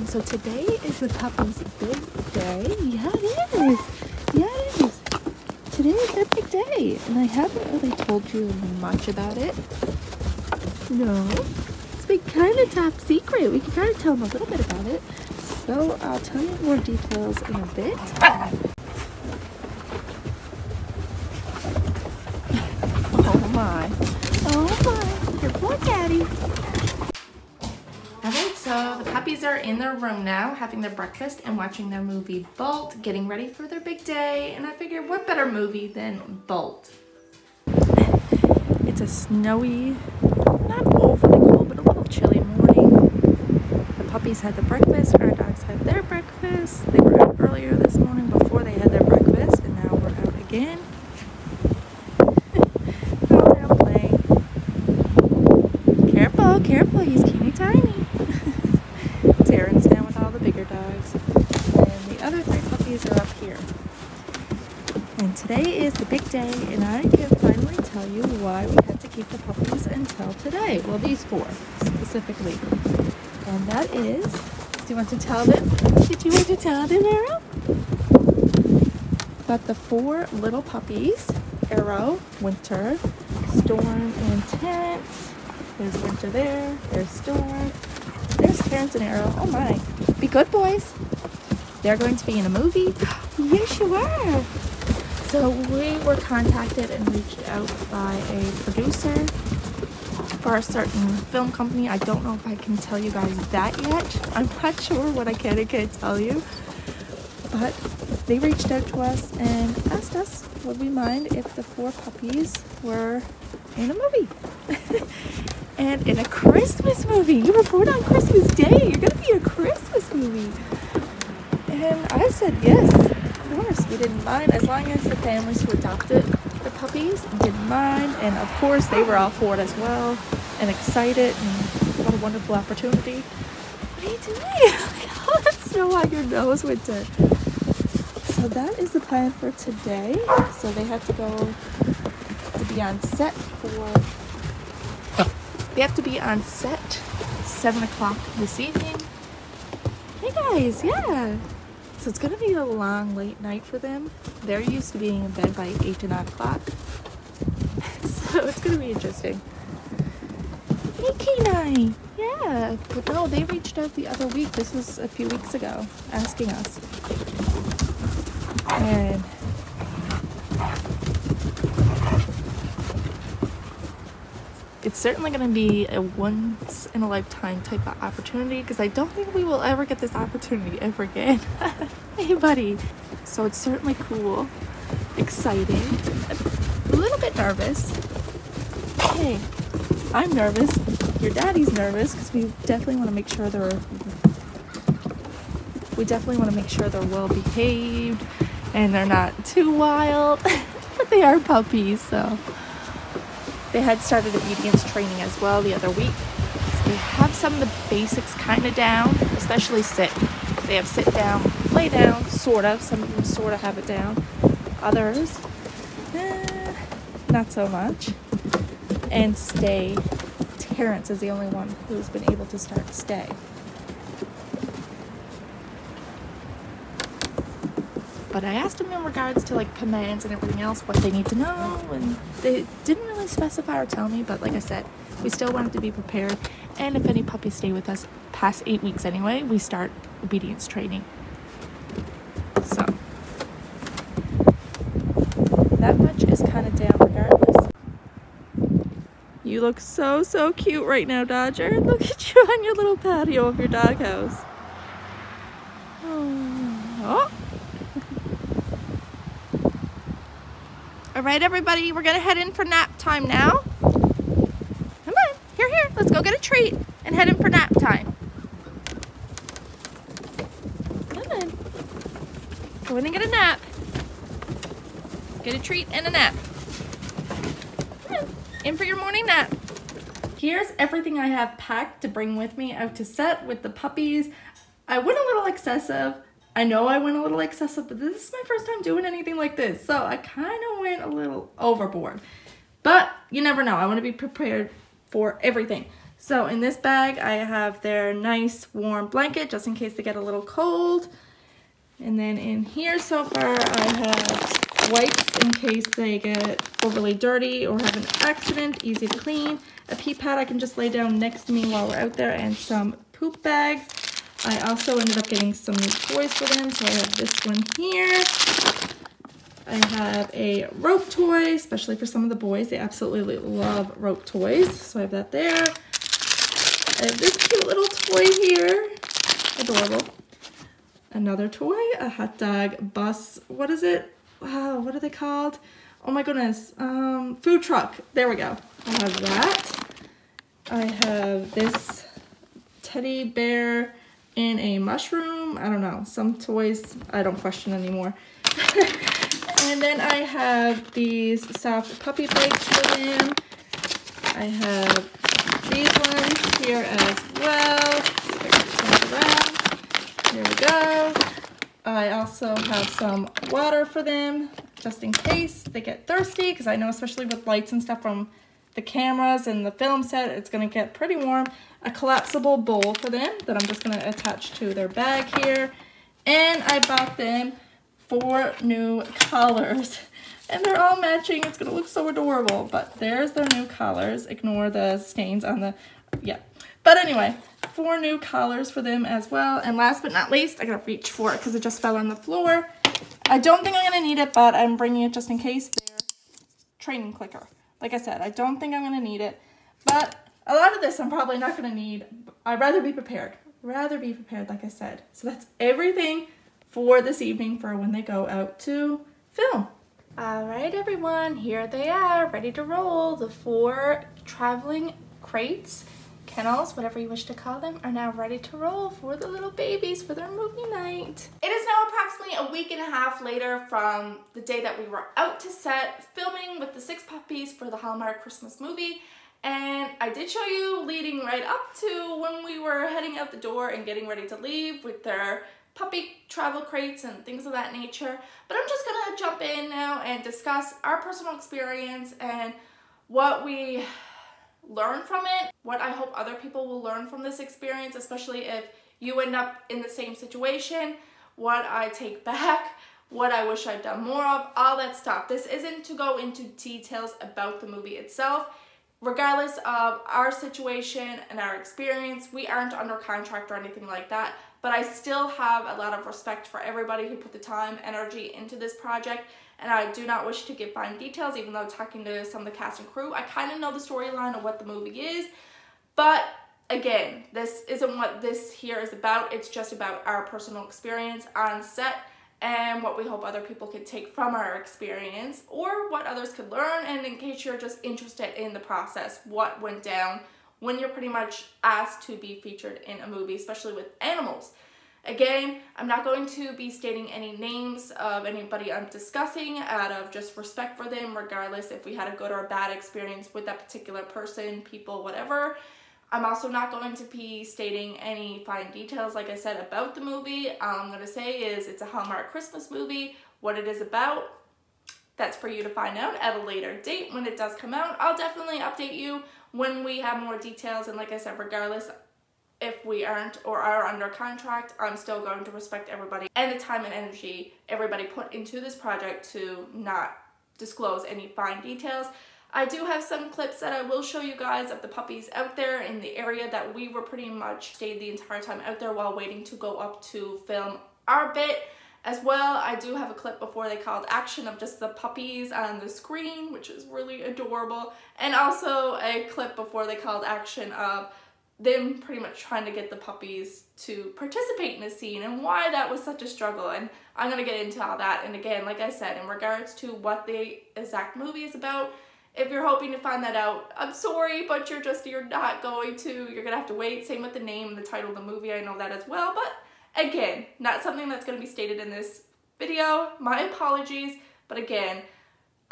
So today is the puppy's big day. Yeah, it is. Yeah, it is. Today is their big day, and I haven't really told you much about it. No, it's been kind of top secret. We can kind of tell them a little bit about it. So I'll tell you more details in a bit. Oh my. Oh my. Good boy, Daddy. Alright, so the puppies are in their room now, having their breakfast and watching their movie Bolt, getting ready for their big day. And I figured, what better movie than Bolt? It's a snowy, not overly cold, but a little chilly morning. The puppies had the breakfast, our dogs had their breakfast. They were out earlier this morning before they had their breakfast, and now we're out again. Oh, they're playing. Careful, careful, he's teeny tiny. Taryn's down with all the bigger dogs. And the other 3 puppies are up here. And today is the big day, and I can finally tell you why we had to keep the puppies until today. Well, these 4 specifically. And that is, do you want to tell them? Did you want to tell them, Arrow? But the 4 little puppies, Arrow, Winter, Storm, and Tense. There's Winter there, there's Storm, there's Terrence and Arrow. Oh my, be good boys. They're going to be in a movie. Yes, you are. So we were contacted and reached out by a producer for a certain film company. I don't know if I can tell you guys that yet. I'm not sure what I can and can't tell you. But they reached out to us and asked us, would we mind if the 4 puppies were in a movie? And in a Christmas movie. You were born on Christmas Day. You're going to be in a Christmas movie. And I said yes, of course. We didn't mind, as long as the families who adopted the puppies didn't mind. And of course, they were all for it as well and excited. And what a wonderful opportunity. What are you doing? That's snow on your nose, Winter. So that is the plan for today. So they have to go to be on set for... They have to be on set 7 o'clock this evening. Hey guys, yeah. So it's going to be a long, late night for them. They're used to being in bed by 8 to 9 o'clock. So it's going to be interesting. Hey, K9. Yeah. But no, they reached out the other week. This was a few weeks ago, asking us. And... it's certainly going to be a once-in-a-lifetime type of opportunity, because I don't think we will ever get this opportunity ever again. Hey, buddy. So it's certainly cool, exciting, a little bit nervous. Hey, I'm nervous. Your daddy's nervous, because we definitely want to make sure they're well behaved and they're not too wild. But they are puppies, so... They had started obedience training as well the other week. So they have some of the basics kind of down, especially sit. They have sit down, lay down, sort of. Some of them sort of have it down. Others, not so much. And stay. Terrence is the only one who's been able to start stay. But I asked them in regards to like commands and everything else, what they need to know, and they didn't really specify or tell me, but like I said, we still wanted to be prepared. And if any puppies stay with us past 8 weeks anyway, we start obedience training. So that much is kind of down regardless. You look so cute right now, Dodger. Look at you on your little patio of your doghouse. Oh. All right, everybody, we're gonna head in for nap time now. Come on, here, let's go get a treat and head in for nap time. Come on, go in and get a nap. Get a treat and a nap. Come on, in for your morning nap. Here's everything I have packed to bring with me out to set with the puppies. I went a little excessive. I know I went a little excessive, but this is my first time doing anything like this, so I kind of went a little overboard. But you never know. I want to be prepared for everything. So in this bag, I have their nice warm blanket just in case they get a little cold. And then in here so far, I have wipes in case they get overly dirty or have an accident, easy to clean. A pee pad I can just lay down next to me while we're out there, and some poop bags. I also ended up getting some new toys for them, so I have this one here. I have a rope toy, especially for some of the boys. They absolutely love rope toys, so I have that there. I have this cute little toy here. Adorable. Another toy, a hot dog bus. What is it? Wow, what are they called? Oh my goodness. Food truck. There we go. I have that. I have this teddy bear in a mushroom. I don't know. Some toys I don't question anymore. And then I have these soft puppy bites for them. I have these ones here as well. There we go. I also have some water for them just in case they get thirsty, because I know especially with lights and stuff from the cameras and the film set, it's going to get pretty warm. A collapsible bowl for them that I'm just going to attach to their bag here. And I bought them 4 new collars, and they're all matching. It's gonna look so adorable, but there's their new collars. Ignore the stains on the, yeah. But anyway, 4 new collars for them as well. And last but not least, I gotta reach for it because it just fell on the floor. I don't think I'm gonna need it, but I'm bringing it just in case. Their training clicker. Like I said, I don't think I'm gonna need it, but a lot of this I'm probably not gonna need. I'd rather be prepared. Rather be prepared, like I said. So that's everything for this evening for when they go out to film. All right, everyone, here they are, ready to roll. The 4 traveling crates, kennels, whatever you wish to call them, are now ready to roll for the little babies for their movie night. It is now approximately a week and a half later from the day that we were out to set filming with the 6 puppies for the Hallmark Christmas movie. And I did show you leading right up to when we were heading out the door and getting ready to leave with their puppy travel crates and things of that nature. But I'm just gonna jump in now and discuss our personal experience and what we learned from it, what I hope other people will learn from this experience, especially if you end up in the same situation, what I take back, what I wish I'd done more of, all that stuff. This isn't to go into details about the movie itself. Regardless of our situation and our experience, we aren't under contract or anything like that, but I still have a lot of respect for everybody who put the time, energy into this project, and I do not wish to give fine details, even though talking to some of the cast and crew, I kind of know the storyline of what the movie is, but again, this isn't what this here is about. It's just about our personal experience on set and what we hope other people could take from our experience, or what others could learn, and in case you're just interested in the process, what went down when you're pretty much asked to be featured in a movie, especially with animals. Again, I'm not going to be stating any names of anybody I'm discussing out of just respect for them, regardless if we had a good or a bad experience with that particular person, people, whatever. I'm also not going to be stating any fine details, like I said, about the movie. All I'm going to say is it's a Hallmark Christmas movie. What it is about, that's for you to find out at a later date when it does come out. I'll definitely update you when we have more details. And like I said, regardless if we aren't or are under contract, I'm still going to respect everybody and the time and energy everybody put into this project to not disclose any fine details. I do have some clips that I will show you guys of the puppies out there in the area that we were pretty much stayed the entire time out there while waiting to go up to film our bit. As well, I do have a clip before they called action of just the puppies on the screen, which is really adorable. And also a clip before they called action of them pretty much trying to get the puppies to participate in the scene and why that was such a struggle. And I'm going to get into all that. And again, like I said, in regards to what the exact movie is about, if you're hoping to find that out, I'm sorry, but you're not going to. You're going to have to wait. Same with the name and the title of the movie. I know that as well. But again, not something that's going to be stated in this video. My apologies. But again,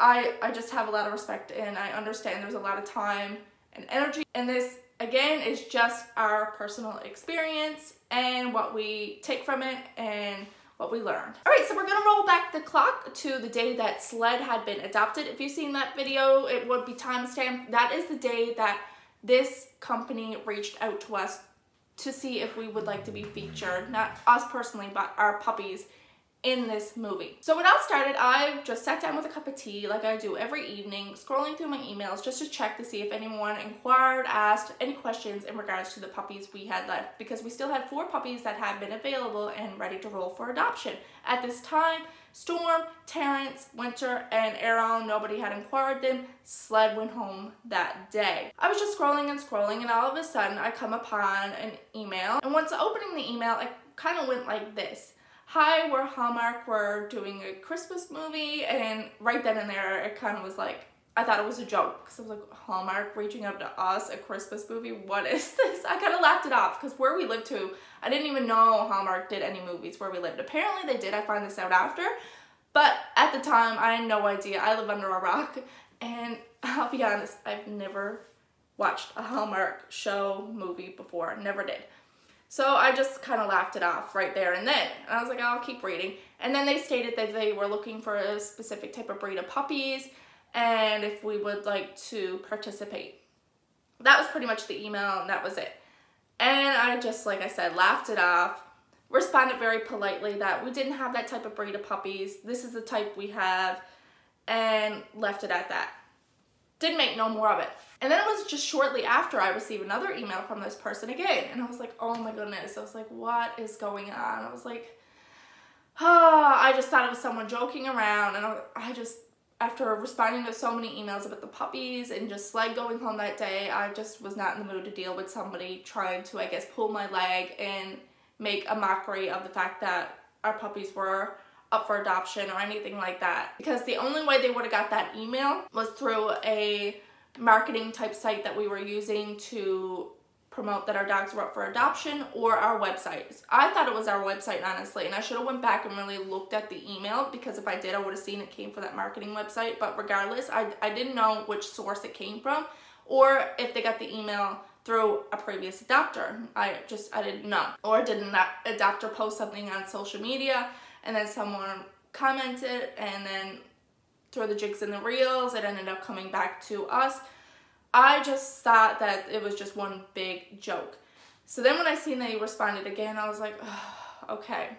I just have a lot of respect and I understand there's a lot of time and energy. And this, again, is just our personal experience and what we take from it and what we learned. All right, so we're gonna roll back the clock to the day that Sled had been adopted. If you've seen that video, it would be timestamped. That is the day that this company reached out to us to see if we would like to be featured, not us personally, but our puppies, in this movie. So when it all started, I just sat down with a cup of tea like I do every evening, scrolling through my emails just to check to see if anyone inquired, asked any questions in regards to the puppies we had left, because we still had 4 puppies that had been available and ready to roll for adoption. At this time, Storm, Terrence, Winter, and Arrow, nobody had inquired them. Sled went home that day. I was just scrolling and scrolling, and all of a sudden I come upon an email, and once opening the email, it kind of went like this. Hi, we're Hallmark, we're doing a Christmas movie, and right then and there, it kind of was like, I thought it was a joke, because I was like, Hallmark reaching out to us, a Christmas movie, what is this? I kind of laughed it off, because where we lived to, I didn't even know Hallmark did any movies where we lived. Apparently they did, I find this out after, but at the time, I had no idea. I live under a rock, and I'll be honest, I've never watched a Hallmark show, movie before, never did. So I just kind of laughed it off right there and then. And I was like, I'll keep reading. And then they stated that they were looking for a specific type of breed of puppies and if we would like to participate. That was pretty much the email, and that was it. And I just, like I said, laughed it off, responded very politely that we didn't have that type of breed of puppies. This is the type we have, and left it at that. Didn't make no more of it. And then it was just shortly after I received another email from this person again. And I was like, oh my goodness. I was like, what is going on? I was like, I just thought it was someone joking around. And I just, after responding to so many emails about the puppies and just Sled going home that day, I just was not in the mood to deal with somebody trying to, I guess, pull my leg and make a mockery of the fact that our puppies were up for adoption or anything like that. Because the only way they would have got that email was through a marketing type site that we were using to promote that our dogs were up for adoption, or our website. I thought it was our website, honestly, and I should have went back and really looked at the email, because if I did, I would have seen it came from that marketing website. But regardless, I didn't know which source it came from, or if they got the email through a previous adopter. I didn't know. Or did an adopter post something on social media and then someone commented, and then through the jigs and the reels, it ended up coming back to us. I just thought that it was just one big joke. So then when I seen that he responded again, I was like, oh, okay.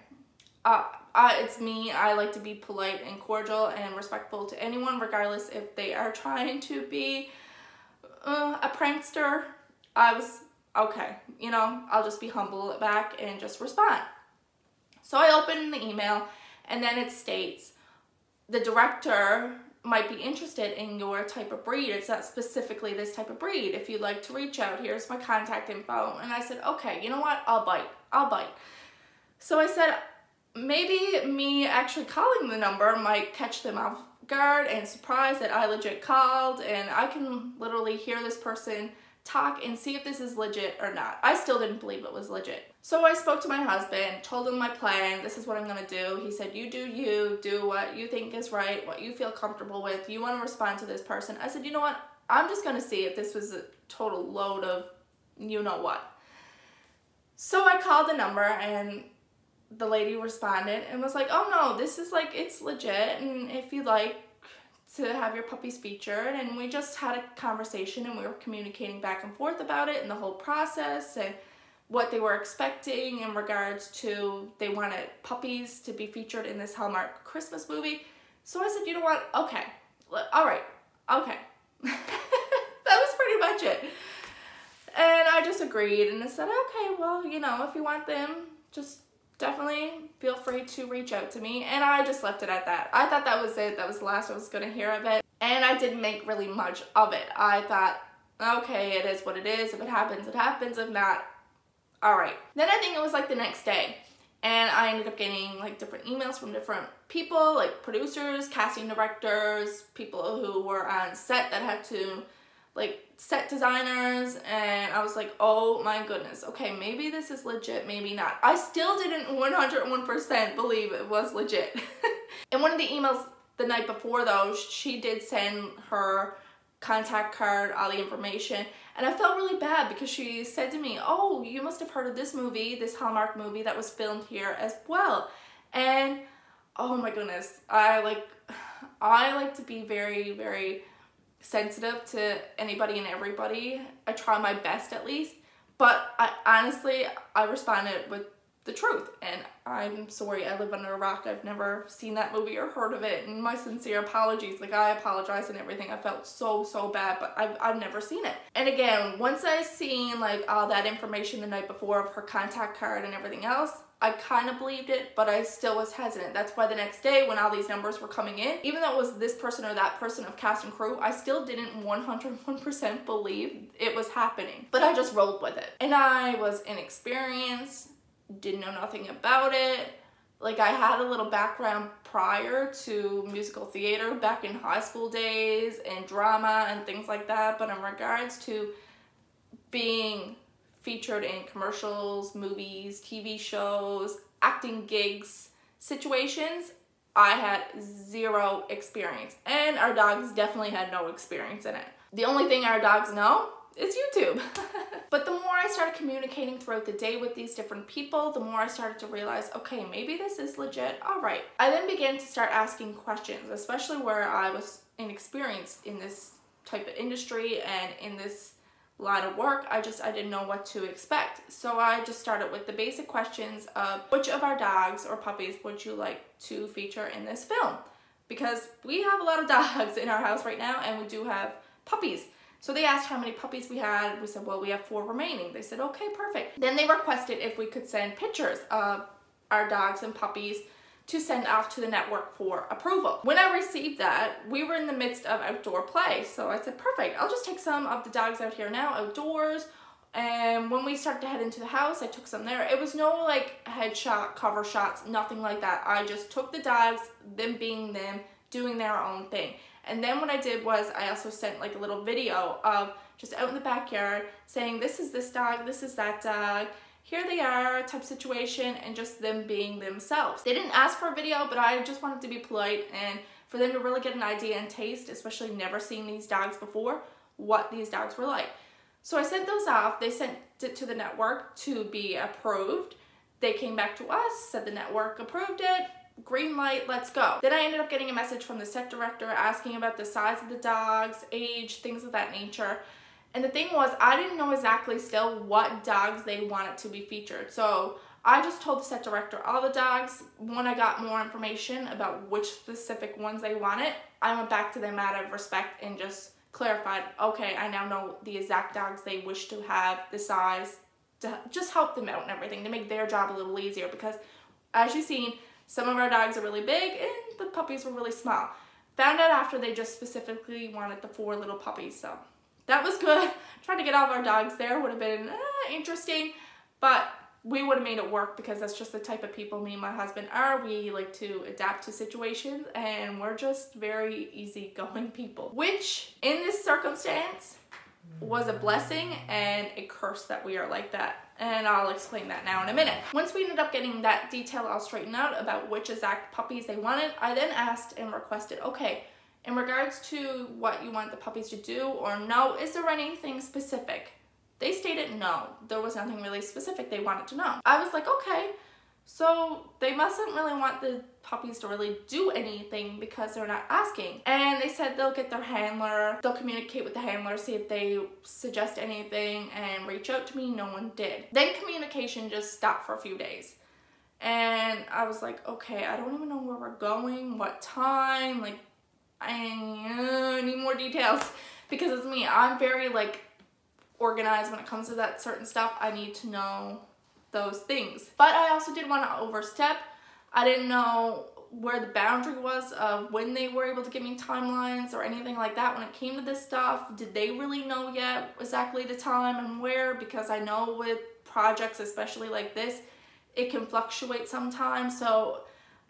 It's me. I like to be polite and cordial and respectful to anyone, regardless if they are trying to be a prankster. I was, okay, you know, I'll just be humble back and just respond. So I opened the email, and then it states, the director might be interested in your type of breed. It's not specifically this type of breed. If you'd like to reach out, here's my contact info. And I said, okay, you know what? I'll bite. So I said, maybe me actually calling the number might catch them off guard and surprise that I legit called, and I can literally hear this person talk and see if this is legit or not. I still didn't believe it was legit. So I spoke to my husband, told him my plan, this is what I'm gonna do. He said, you do what you think is right, what you feel comfortable with. You wanna respond to this person. I said, you know what? I'm just gonna see if this was a total load of you know what. So I called the number, and the lady responded and was like, oh no, this is like, it's legit, and if you'd like to have your puppies featured. And we just had a conversation, and we were communicating back and forth about it and the whole process and what they were expecting in regards to, they wanted puppies to be featured in this Hallmark Christmas movie. So I said, you know what? Okay. All right. Okay. That was pretty much it. And I just agreed, and I said, okay, well, you know, if you want them, just definitely feel free to reach out to me. And I just left it at that. I thought that was it. That was the last I was going to hear of it. And I didn't make really much of it. I thought, okay, it is what it is. If it happens, it happens. If not, all right. Then I think it was like the next day, and I ended up getting like different emails from different people, like producers, casting directors, people who were on set that had to, like, set designers, and I was like, oh my goodness, okay, maybe this is legit, maybe not. I still didn't 101% believe it was legit. In one of the emails the night before, though, she did send her contact card, all the information, and I felt really bad because she said to me, oh, you must have heard of this movie, this Hallmark movie that was filmed here as well. And oh my goodness, I like to be very, very sensitive to anybody and everybody. I try my best at least, but I responded with the truth, and I'm sorry, I live under a rock. I've never seen that movie or heard of it, and my sincere apologies. Like, I apologize and everything. I felt so bad, but I've never seen it. And again, once I seen like all that information the night before of her contact card and everything else, I kind of believed it, but I still was hesitant. That's why the next day when all these numbers were coming in, even though it was this person or that person of cast and crew, I still didn't 101% believe it was happening. But I just rolled with it. And I was inexperienced, didn't know nothing about it. Like, I had a little background prior to musical theater back in high school days and drama and things like that, but in regards to being featured in commercials, movies, TV shows, acting gigs, situations, I had zero experience. And our dogs definitely had no experience in it. The only thing our dogs know is YouTube. But the more I started communicating throughout the day with these different people, the more I started to realize, okay, maybe this is legit. All right. I then began to start asking questions, especially where I was inexperienced in this type of industry and in this line of work. I didn't know what to expect. So I just started with the basic questions of which of our dogs or puppies would you like to feature in this film? Because we have a lot of dogs in our house right now, and we do have puppies. So they asked how many puppies we had. We said, well, we have 4 remaining. They said, okay, perfect. Then they requested if we could send pictures of our dogs and puppies to send off to the network for approval. When I received that, we were in the midst of outdoor play. So I said, perfect, I'll just take some of the dogs out here now, outdoors. And when we started to head into the house, I took some there. It was no like headshot, cover shots, nothing like that. I just took the dogs, them being them, doing their own thing. And then what I did was I also sent like a little video of just out in the backyard saying, this is this dog, this is that dog, here they are type situation, and just them being themselves. They didn't ask for a video, but I just wanted to be polite and for them to really get an idea and taste, especially never seen these dogs before, what these dogs were like. So I sent those off. They sent it to the network to be approved. They came back to us, said the network approved it, green light, let's go. Then I ended up getting a message from the set director asking about the size of the dogs, age, things of that nature. And the thing was, I didn't know exactly still what dogs they wanted to be featured. So I just told the set director all the dogs. When I got more information about which specific ones they wanted, I went back to them out of respect and just clarified, okay, I now know the exact dogs they wish to have, the size, to just help them out and everything, to make their job a little easier. Because as you've seen, some of our dogs are really big and the puppies were really small. Found out after they just specifically wanted the 4 little puppies, so that was good. Trying to get all of our dogs there would have been interesting, but we would have made it work because that's just the type of people me and my husband are. We like to adapt to situations, and we're just very easygoing people, which in this circumstance was a blessing and a curse that we are like that. And I'll explain that now in a minute. Once we ended up getting that detail all straightened out about which exact puppies they wanted, I then asked and requested, okay, in regards to what you want the puppies to do or no, is there anything specific? They stated no, there was nothing really specific they wanted to know. I was like, okay, so they mustn't really want the puppies to really do anything because they're not asking. And they said they'll get their handler, they'll communicate with the handler, see if they suggest anything and reach out to me. No one did. Then communication just stopped for a few days. And I was like, okay, I don't even know where we're going, what time, like, I need more details because it's me. I'm very like organized when it comes to that certain stuff. I need to know those things. But I also didn't want to overstep. I didn't know where the boundary was of when they were able to give me timelines or anything like that when it came to this stuff. Did they really know yet exactly the time and where? Because I know with projects, especially like this, it can fluctuate sometimes. So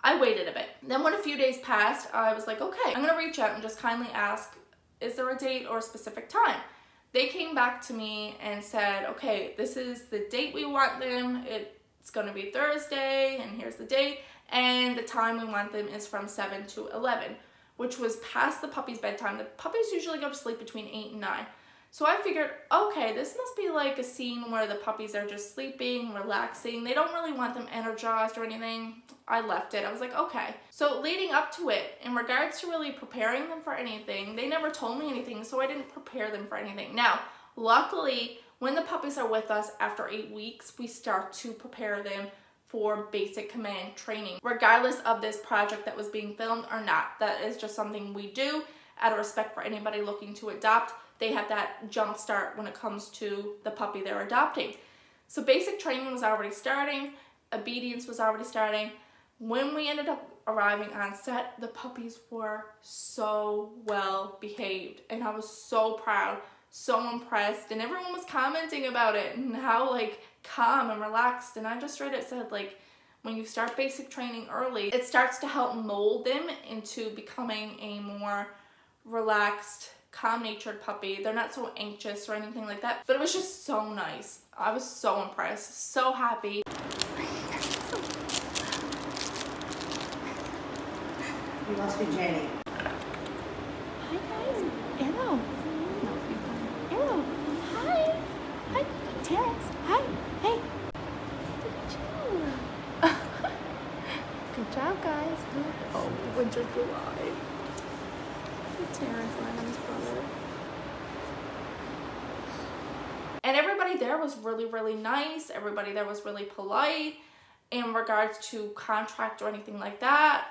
I waited a bit. Then when a few days passed, I was like, okay, I'm gonna reach out and just kindly ask, is there a date or a specific time? They came back to me and said, okay, this is the date we want them. It's gonna be Thursday, and here's the date. And the time we want them is from 7 to 11, which was past the puppy's bedtime. The puppies usually go to sleep between 8 and 9. So I figured, okay, this must be like a scene where the puppies are just sleeping, relaxing. They don't really want them energized or anything. I left it. I was like, okay. So leading up to it, in regards to really preparing them for anything, they never told me anything, so I didn't prepare them for anything. Now, luckily, when the puppies are with us after 8 weeks, we start to prepare them for basic command training, regardless of this project that was being filmed or not. That is just something we do out of respect for anybody looking to adopt. They have that jump start when it comes to the puppy they're adopting. So basic training was already starting, obedience was already starting. When we ended up arriving on set, the puppies were so well behaved, and I was so proud, so impressed, and everyone was commenting about it and how like calm and relaxed. And I just straight up said, like, when you start basic training early, it starts to help mold them into becoming a more relaxed, calm-natured puppy. They're not so anxious or anything like that. But it was just so nice. I was so impressed, so happy. You must be Jenny. Hi guys, Arrow. No, Arrow. Hi. Hi, Terrence. Hi. Hey. Look at you. Good job, guys. Oh, Winter's blue eye. Terrence, Lion's brother. And everybody there was really, really nice. Everybody there was really polite. In regards to contract or anything like that,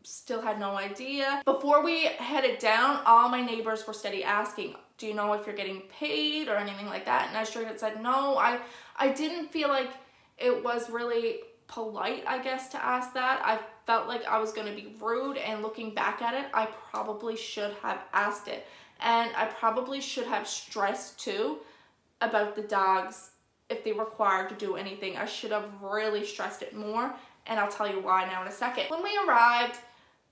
still had no idea. Before we headed down, all my neighbors were steady asking, do you know if you're getting paid or anything like that? And I straight up said no. I didn't feel like it was really polite, I guess, to ask that. I felt like I was going to be rude, and looking back at it, I probably should have asked it. And I probably should have stressed too about the dogs if they required to do anything. I should have really stressed it more, and I'll tell you why now in a second. When we arrived,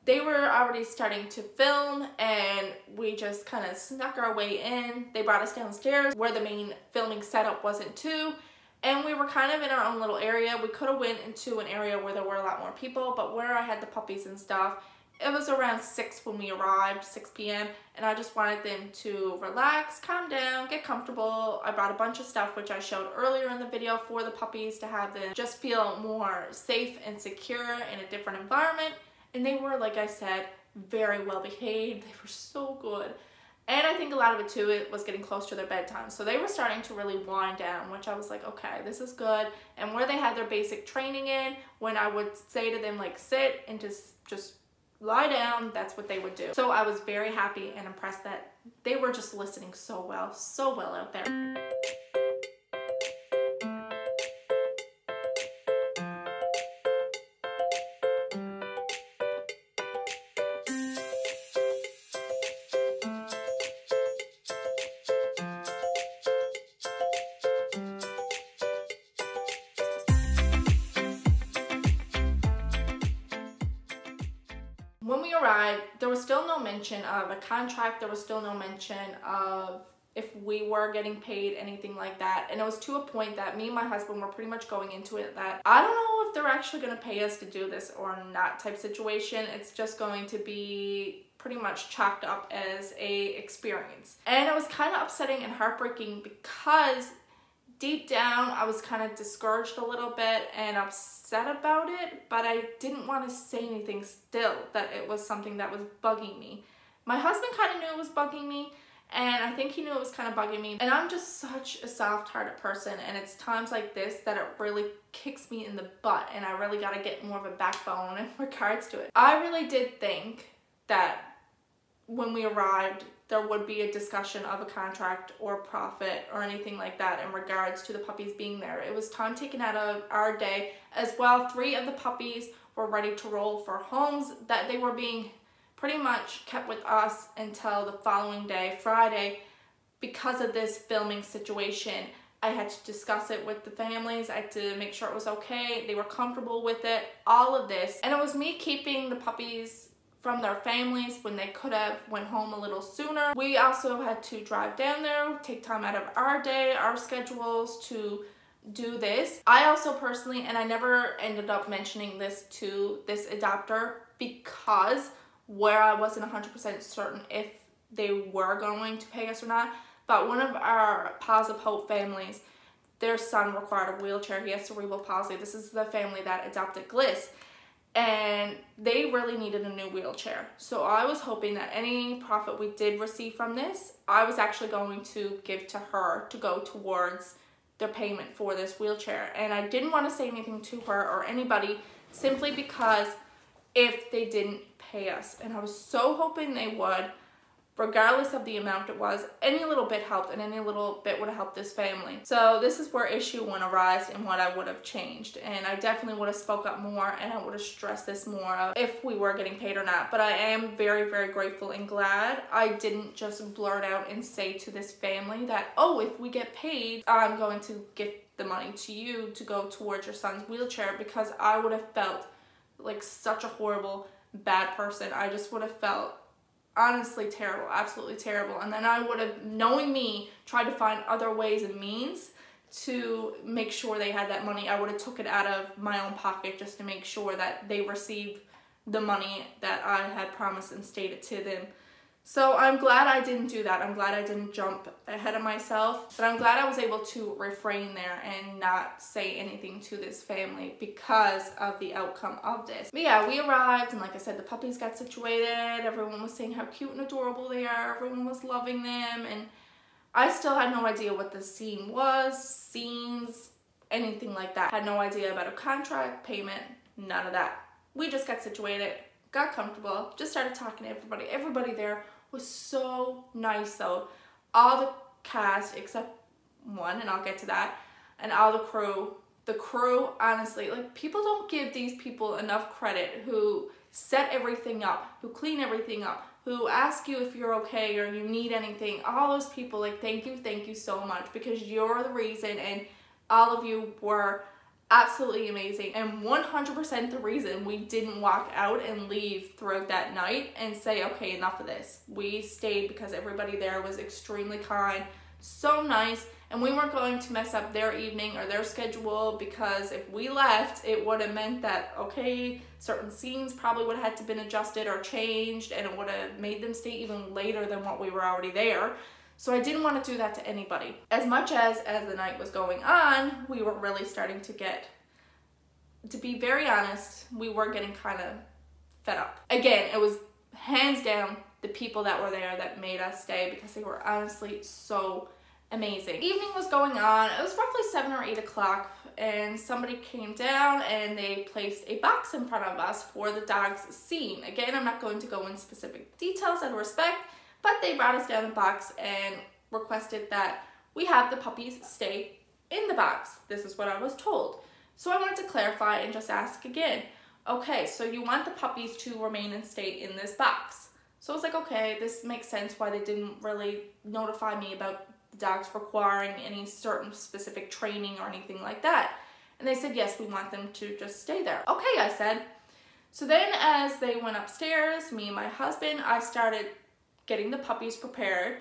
they were already starting to film, and we just kind of snuck our way in. They brought us downstairs where the main filming setup wasn't too, and we were kind of in our own little area. We could have went into an area where there were a lot more people, but where I had the puppies and stuff, it was around 6 when we arrived, 6 p.m. and I just wanted them to relax, calm down, get comfortable. I brought a bunch of stuff, which I showed earlier in the video, for the puppies to have them just feel more safe and secure in a different environment. And they were, like I said, very well behaved. They were so good. And I think a lot of it too, it was getting close to their bedtime. So they were starting to really wind down, which I was like, okay, this is good. And where they had their basic training in, when I would say to them, like, sit and just lie down, that's what they would do. So I was very happy and impressed that they were just listening so well out there. When we arrived, there was still no mention of a contract. There was still no mention of if we were getting paid, anything like that. And it was to a point that me and my husband were pretty much going into it that I don't know if they're actually going to pay us to do this or not type situation. It's just going to be pretty much chalked up as a experience. And it was kind of upsetting and heartbreaking because deep down, I was kind of discouraged a little bit and upset about it, but I didn't want to say anything still, that it was something that was bugging me. My husband kind of knew it was bugging me, and I think he knew it was kind of bugging me. And I'm just such a soft-hearted person, and it's times like this that it really kicks me in the butt, and I really got to get more of a backbone in regards to it. I really did think that when we arrived, there would be a discussion of a contract or profit or anything like that in regards to the puppies being there. It was time taken out of our day as well. 3 of the puppies were ready to roll for homes, that they were being pretty much kept with us until the following day, Friday. Because of this filming situation, I had to discuss it with the families. I had to make sure it was okay, they were comfortable with it, all of this. And it was me keeping the puppies from their families when they could have went home a little sooner. We also had to drive down there, take time out of our day, our schedules to do this. I also personally, and I never ended up mentioning this to this adopter because where I wasn't 100% certain if they were going to pay us or not, but one of our Paws of Hope families, their son required a wheelchair. He has cerebral palsy. This is the family that adopted Gliss. and they really needed a new wheelchair. So I was hoping that any profit we did receive from this, I was actually going to give to her to go towards their payment for this wheelchair. And I didn't want to say anything to her or anybody, simply because if they didn't pay us, and I was so hoping they would, regardless of the amount it was. Any little bit helped, and any little bit would have helped this family. So this is where issue 1 arose and what I would have changed. And I definitely would have spoke up more, and I would have stressed this more of if we were getting paid or not. But I am very, very grateful and glad I didn't just blurt out and say to this family that, oh, if we get paid, I'm going to give the money to you to go towards your son's wheelchair, because I would have felt like such a horrible, bad person. I just would have felt honestly terrible, absolutely terrible. And then I would have, knowing me, tried to find other ways and means to make sure they had that money. I would have took it out of my own pocket just to make sure that they received the money that I had promised and stated to them. So I'm glad I didn't do that. I'm glad I didn't jump ahead of myself, but I'm glad I was able to refrain there and not say anything to this family because of the outcome of this. But yeah, we arrived, and like I said, the puppies got situated. Everyone was saying how cute and adorable they are. Everyone was loving them, and I still had no idea what the scene was, scenes, anything like that. Had no idea about a contract, payment, none of that. We just got situated, got comfortable, just started talking to everybody. Everybody there was so nice though. All the cast except one, and I'll get to that, and all the crew, honestly, like, people don't give these people enough credit who set everything up, who clean everything up, who ask you if you're okay or you need anything. All those people, like, thank you so much, because you're the reason, and all of you were absolutely amazing, and 100% the reason we didn't walk out and leave throughout that night and say, okay, enough of this. We stayed because everybody there was extremely kind, so nice, and we weren't going to mess up their evening or their schedule, because if we left, it would have meant that, okay, certain scenes probably would have had to been adjusted or changed, and it would have made them stay even later than what we were already there. So I didn't want to do that to anybody. As much as the night was going on, we were really starting to get, to be very honest, we were getting kind of fed up. Again, it was hands down the people that were there that made us stay, because they were honestly so amazing. Evening was going on. It was roughly 7 or 8 o'clock, and somebody came down and they placed a box in front of us for the dog's scene. Again, I'm not going to go in specific details out of respect, but they brought us down the box and requested that we have the puppies stay in the box. This is what I was told. So I wanted to clarify and just ask again, okay, so you want the puppies to remain and stay in this box. So I was like, okay, this makes sense why they didn't really notify me about the dogs requiring any certain specific training or anything like that. And they said, yes, we want them to just stay there. Okay, I said. So then as they went upstairs, me and my husband, I started getting the puppies prepared.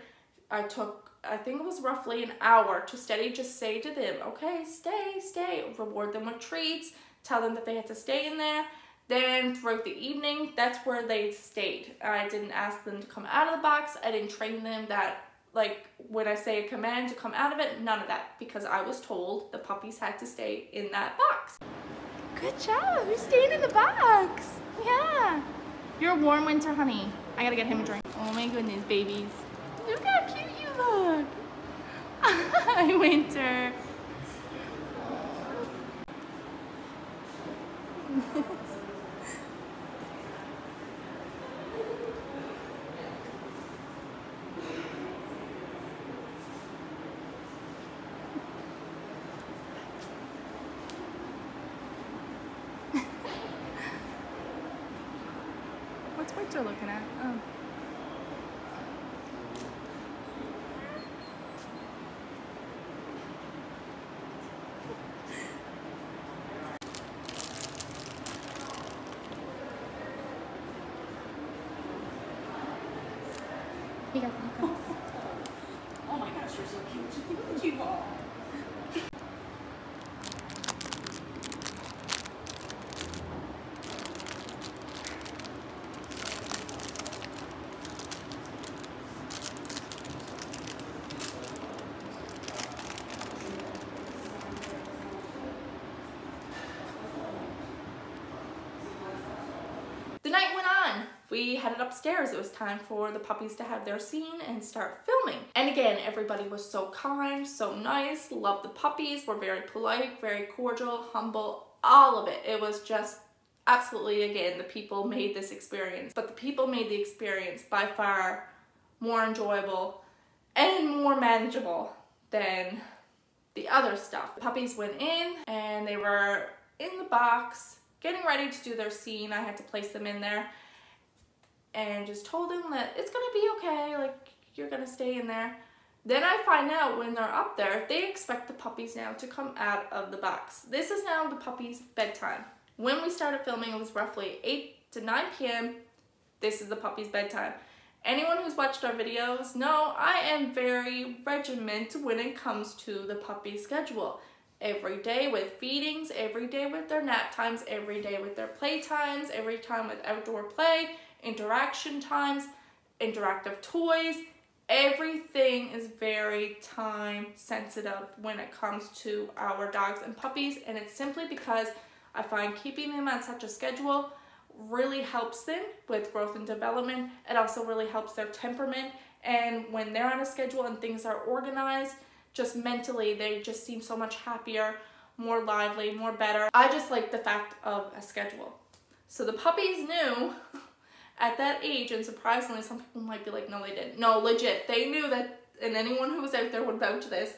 I think it was roughly an hour to just say to them, okay, stay, reward them with treats, tell them that they had to stay in there. Then throughout the evening, that's where they stayed. I didn't ask them to come out of the box. I didn't train them that, like, when I say a command to come out of it, none of that, because I was told the puppies had to stay in that box. Good job, you're staying in the box. Yeah. You're a warm winter, honey. I gotta get him a drink. Oh my goodness, babies. Look how cute you look. Hi, Winter. What's Winter looking at? Oh. He got the hiccups. Oh my gosh, you're so cute. Look at you all. The night went on. We headed upstairs. It was time for the puppies to have their scene and start filming. And again, everybody was so kind, so nice, loved the puppies, were very polite, very cordial, humble, all of it. It was just absolutely, again, the people made this experience. But the people made the experience by far more enjoyable and more manageable than the other stuff. The puppies went in and they were in the box, getting ready to do their scene. I had to place them in there and just told them that it's gonna be okay, like you're gonna stay in there. Then I find out when they're up there, they expect the puppies now to come out of the box. This is now the puppies' bedtime. When we started filming, it was roughly 8 to 9 p.m. This is the puppies' bedtime. Anyone who's watched our videos know I am very regimented when it comes to the puppy schedule. Every day with feedings, every day with their nap times, every day with their play times, every time with outdoor play, interaction times, interactive toys. Everything is very time sensitive when it comes to our dogs and puppies, and it's simply because I find keeping them on such a schedule really helps them with growth and development. It also really helps their temperament, and when they're on a schedule and things are organized, just mentally they just seem so much happier, more lively, more better. I just like the fact of a schedule. So the puppies knew at that age, and surprisingly some people might be like, no they didn't. No, legit, they knew that, and anyone who was out there would vouch this,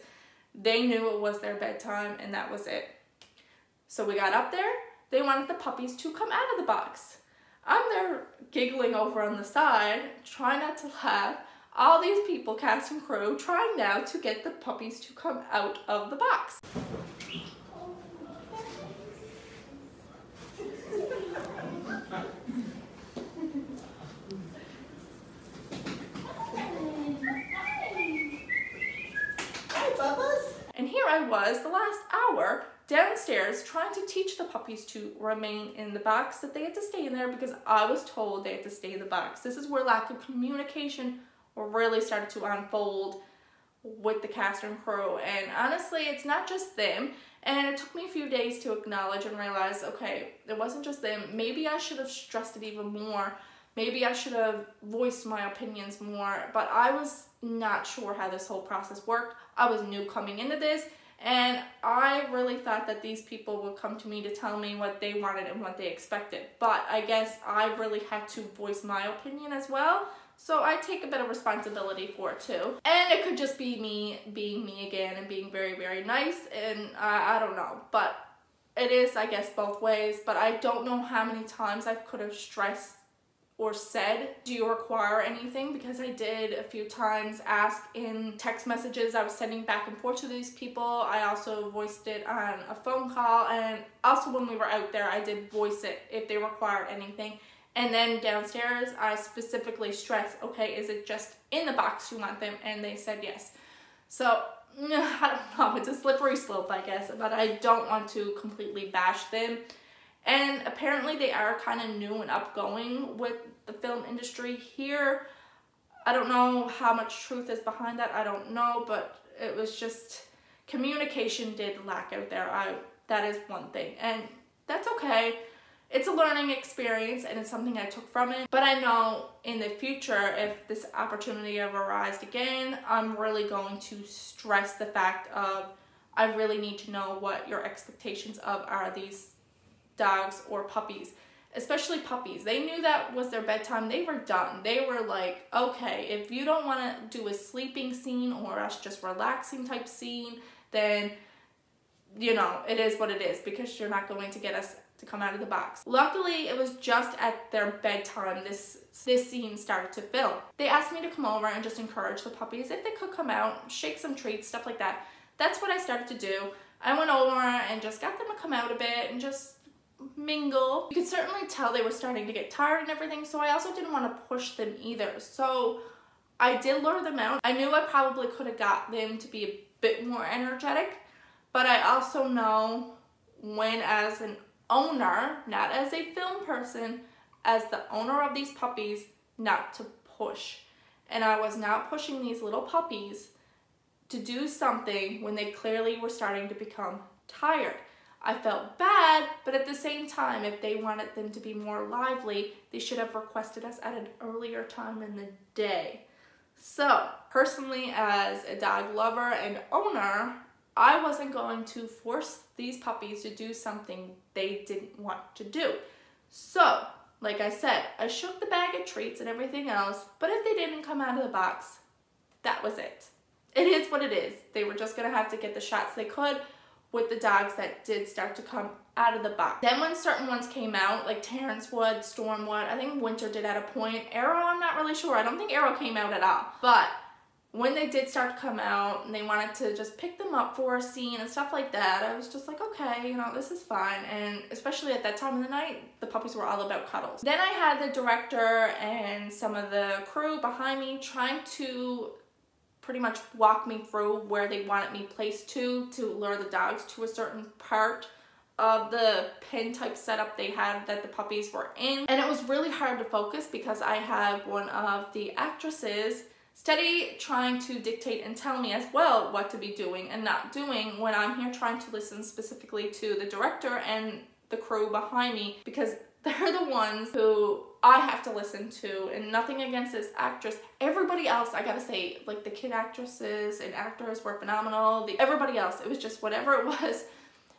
they knew it was their bedtime and that was it. So we got up there, they wanted the puppies to come out of the box. I'm there giggling over on the side, trying not to laugh. All these people, cast and crew, trying now to get the puppies to come out of the box. Hi, Bubba's. And here I was the last hour downstairs trying to teach the puppies to remain in the box, that they had to stay in there because I was told they had to stay in the box. This is where lack of communication really started to unfold with the cast and crew. And honestly, it's not just them. And it took me a few days to acknowledge and realize, okay, it wasn't just them. Maybe I should have stressed it even more. Maybe I should have voiced my opinions more. But I was not sure how this whole process worked. I was new coming into this. And I really thought that these people would come to me to tell me what they wanted and what they expected. But I guess I really had to voice my opinion as well. So I take a bit of responsibility for it too. And it could just be me being me again and being very, very nice. And I don't know. But it is, I guess, both ways. But I don't know how many times I could have stressed or said, do you require anything? Because I did a few times ask in text messages I was sending back and forth to these people. I also voiced it on a phone call, and also when we were out there I did voice it if they required anything. And then downstairs I specifically stressed, okay, is it just in the box you want them? And they said yes. So I don't know, it's a slippery slope I guess, but I don't want to completely bash them. And apparently they are kind of new and upgoing with the film industry here. I don't know how much truth is behind that, I don't know, but it was just, communication did lack out there. That is one thing, and that's okay. It's a learning experience and it's something I took from it. But I know in the future, if this opportunity ever arises again, I'm really going to stress the fact of, I really need to know what your expectations of are these dogs or puppies, especially puppies. They knew that was their bedtime. They were done. They were like, okay, if you don't want to do a sleeping scene or us just relaxing type scene, then you know, it is what it is, because you're not going to get us to come out of the box. Luckily, it was just at their bedtime this scene started to film. They asked me to come over and just encourage the puppies if they could come out, shake some treats, stuff like that. That's what I started to do. I went over and just got them to come out a bit and just mingle. You could certainly tell they were starting to get tired and everything, so I also didn't want to push them either. So I did lure them out. I knew I probably could have got them to be a bit more energetic, but I also know when, as an owner, not as a film person, as the owner of these puppies, not to push. And I was not pushing these little puppies to do something when they clearly were starting to become tired. I felt bad, but at the same time, if they wanted them to be more lively, they should have requested us at an earlier time in the day. So, personally, as a dog lover and owner, I wasn't going to force these puppies to do something they didn't want to do. So, like I said, I shook the bag of treats and everything else, but if they didn't come out of the box, that was it. It is what it is. They were just going to have to get the shots they could with the dogs that did start to come out of the box. Then when certain ones came out, like Terrence would, Storm would, I think Winter did at a point. Arrow, I'm not really sure. I don't think Arrow came out at all. But when they did start to come out and they wanted to just pick them up for a scene and stuff like that, I was just like, okay, you know, this is fine. And especially at that time of the night, the puppies were all about cuddles. Then I had the director and some of the crew behind me trying to pretty much walk me through where they wanted me placed to lure the dogs to a certain part of the pen type setup they had that the puppies were in. And it was really hard to focus because I have one of the actresses steady trying to dictate and tell me as well what to be doing and not doing when I'm here trying to listen specifically to the director and the crew behind me, because they're the ones who I have to listen to, and nothing against this actress. Everybody else, I gotta say, like the kid actresses and actors were phenomenal. Everybody else, it was just whatever it was.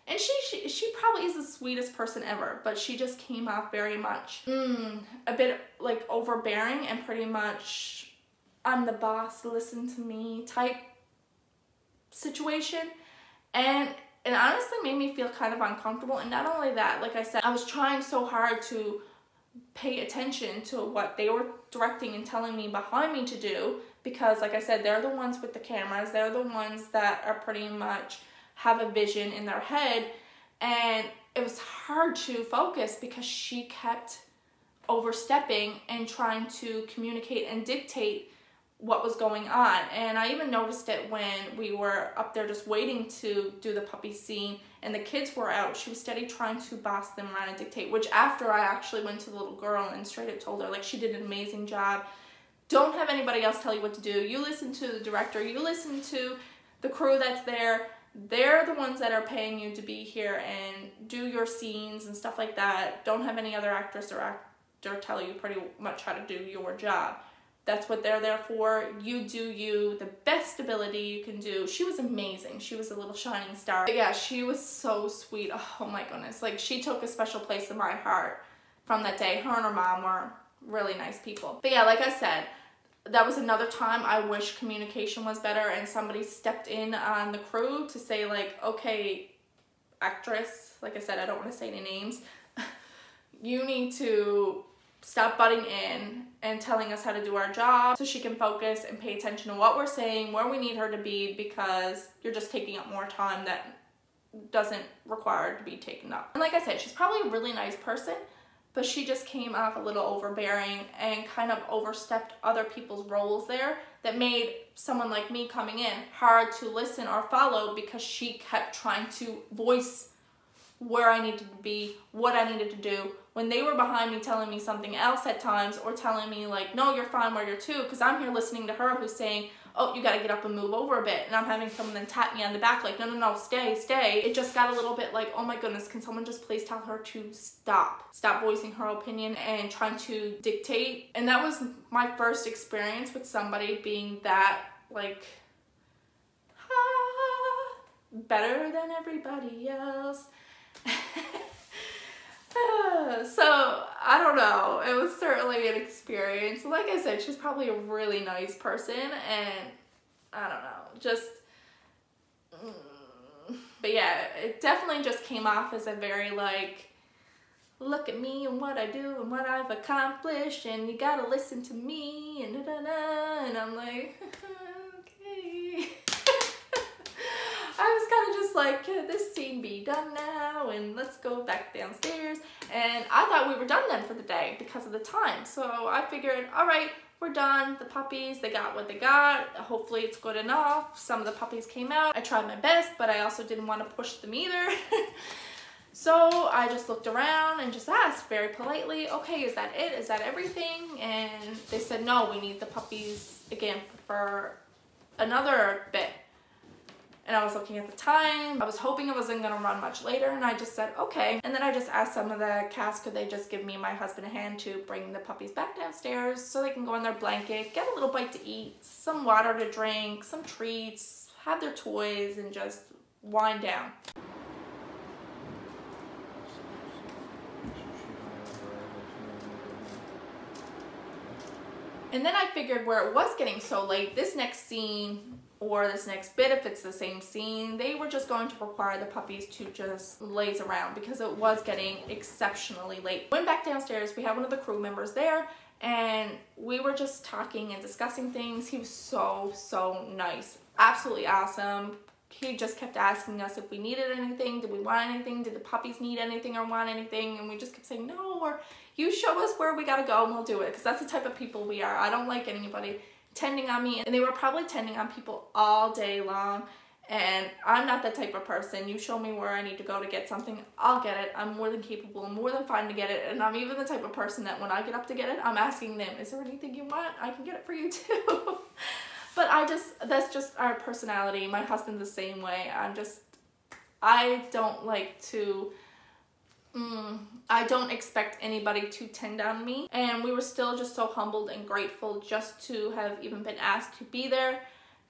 And she probably is the sweetest person ever, but she just came off very much a bit like overbearing and pretty much I'm the boss, listen to me type situation. And it honestly made me feel kind of uncomfortable. And not only that, like I said, I was trying so hard to pay attention to what they were directing and telling me behind me to do, because like I said, they're the ones with the cameras, they're the ones that are pretty much have a vision in their head, and it was hard to focus because she kept overstepping and trying to communicate and dictate what was going on. And I even noticed it when we were up there just waiting to do the puppy scene and the kids were out. She was steady trying to boss them around and dictate, which after I actually went to the little girl and straight up told her, like, she did an amazing job. Don't have anybody else tell you what to do. You listen to the director, you listen to the crew that's there. They're the ones that are paying you to be here and do your scenes and stuff like that. Don't have any other actress or actor tell you pretty much how to do your job. That's what they're there for. You do you, the best ability you can do. She was amazing. She was a little shining star. But yeah, she was so sweet. Oh my goodness. Like, she took a special place in my heart from that day. Her and her mom were really nice people. But yeah, like I said, that was another time I wish communication was better and somebody stepped in on the crew to say, like, okay, actress, like I said, I don't want to say any names. You need to stop butting in and telling us how to do our job so she can focus and pay attention to what we're saying, where we need her to be, because you're just taking up more time that doesn't require to be taken up. And like I said, she's probably a really nice person, but she just came off a little overbearing and kind of overstepped other people's roles there that made someone like me coming in hard to listen or follow, because she kept trying to voice where I needed to be, what I needed to do, when they were behind me telling me something else at times, or telling me like, no, you're fine where you're to, because I'm here listening to her who's saying, oh, you got to get up and move over a bit, and I'm having someone then tap me on the back like, no, stay. It just got a little bit like, oh my goodness, can someone just please tell her to stop voicing her opinion and trying to dictate. And that was my first experience with somebody being that, like, better than everybody else. So I don't know, it was certainly an experience. Like I said, she's probably a really nice person, and I don't know, just but yeah, it definitely just came off as a very like, look at me and what I do and what I've accomplished, and you gotta listen to me, and and I'm like, okay. I was kind of just like, can this scene be done now, and let's go back downstairs. And I thought we were done then for the day because of the time. So I figured, all right, we're done. The puppies, they got what they got. Hopefully it's good enough. Some of the puppies came out. I tried my best, but I also didn't want to push them either. So I just looked around and just asked very politely, okay, is that it? Is that everything? And they said, no, we need the puppies again for another bit. and I was looking at the time. I was hoping it wasn't gonna run much later, and I just said, okay. And then I just asked some of the cast, could they just give me and my husband a hand to bring the puppies back downstairs so they can go in their blanket, get a little bite to eat, some water to drink, some treats, have their toys, and just wind down. And then I figured where it was getting so late, this next scene or this next bit, if it's the same scene, they were just going to require the puppies to just laze around because it was getting exceptionally late. Went back downstairs, we had one of the crew members there, and we were just talking and discussing things. He was so nice, absolutely awesome. He just kept asking us if we needed anything, did we want anything, did the puppies need anything or want anything, and we just kept saying no, or you show us where we gotta go and we'll do it, because that's the type of people we are. I don't like anybody tending on me, and they were probably tending on people all day long, and I'm not that type of person. You show me where I need to go to get something, I'll get it. I'm more than capable, I'm more than fine to get it, and I'm even the type of person that when I get up to get it, I'm asking them, is there anything you want? I can get it for you too. But that's just our personality. My husband's the same way. I don't like to, I don't expect anybody to tend on me. And we were still just so humbled and grateful just to have even been asked to be there,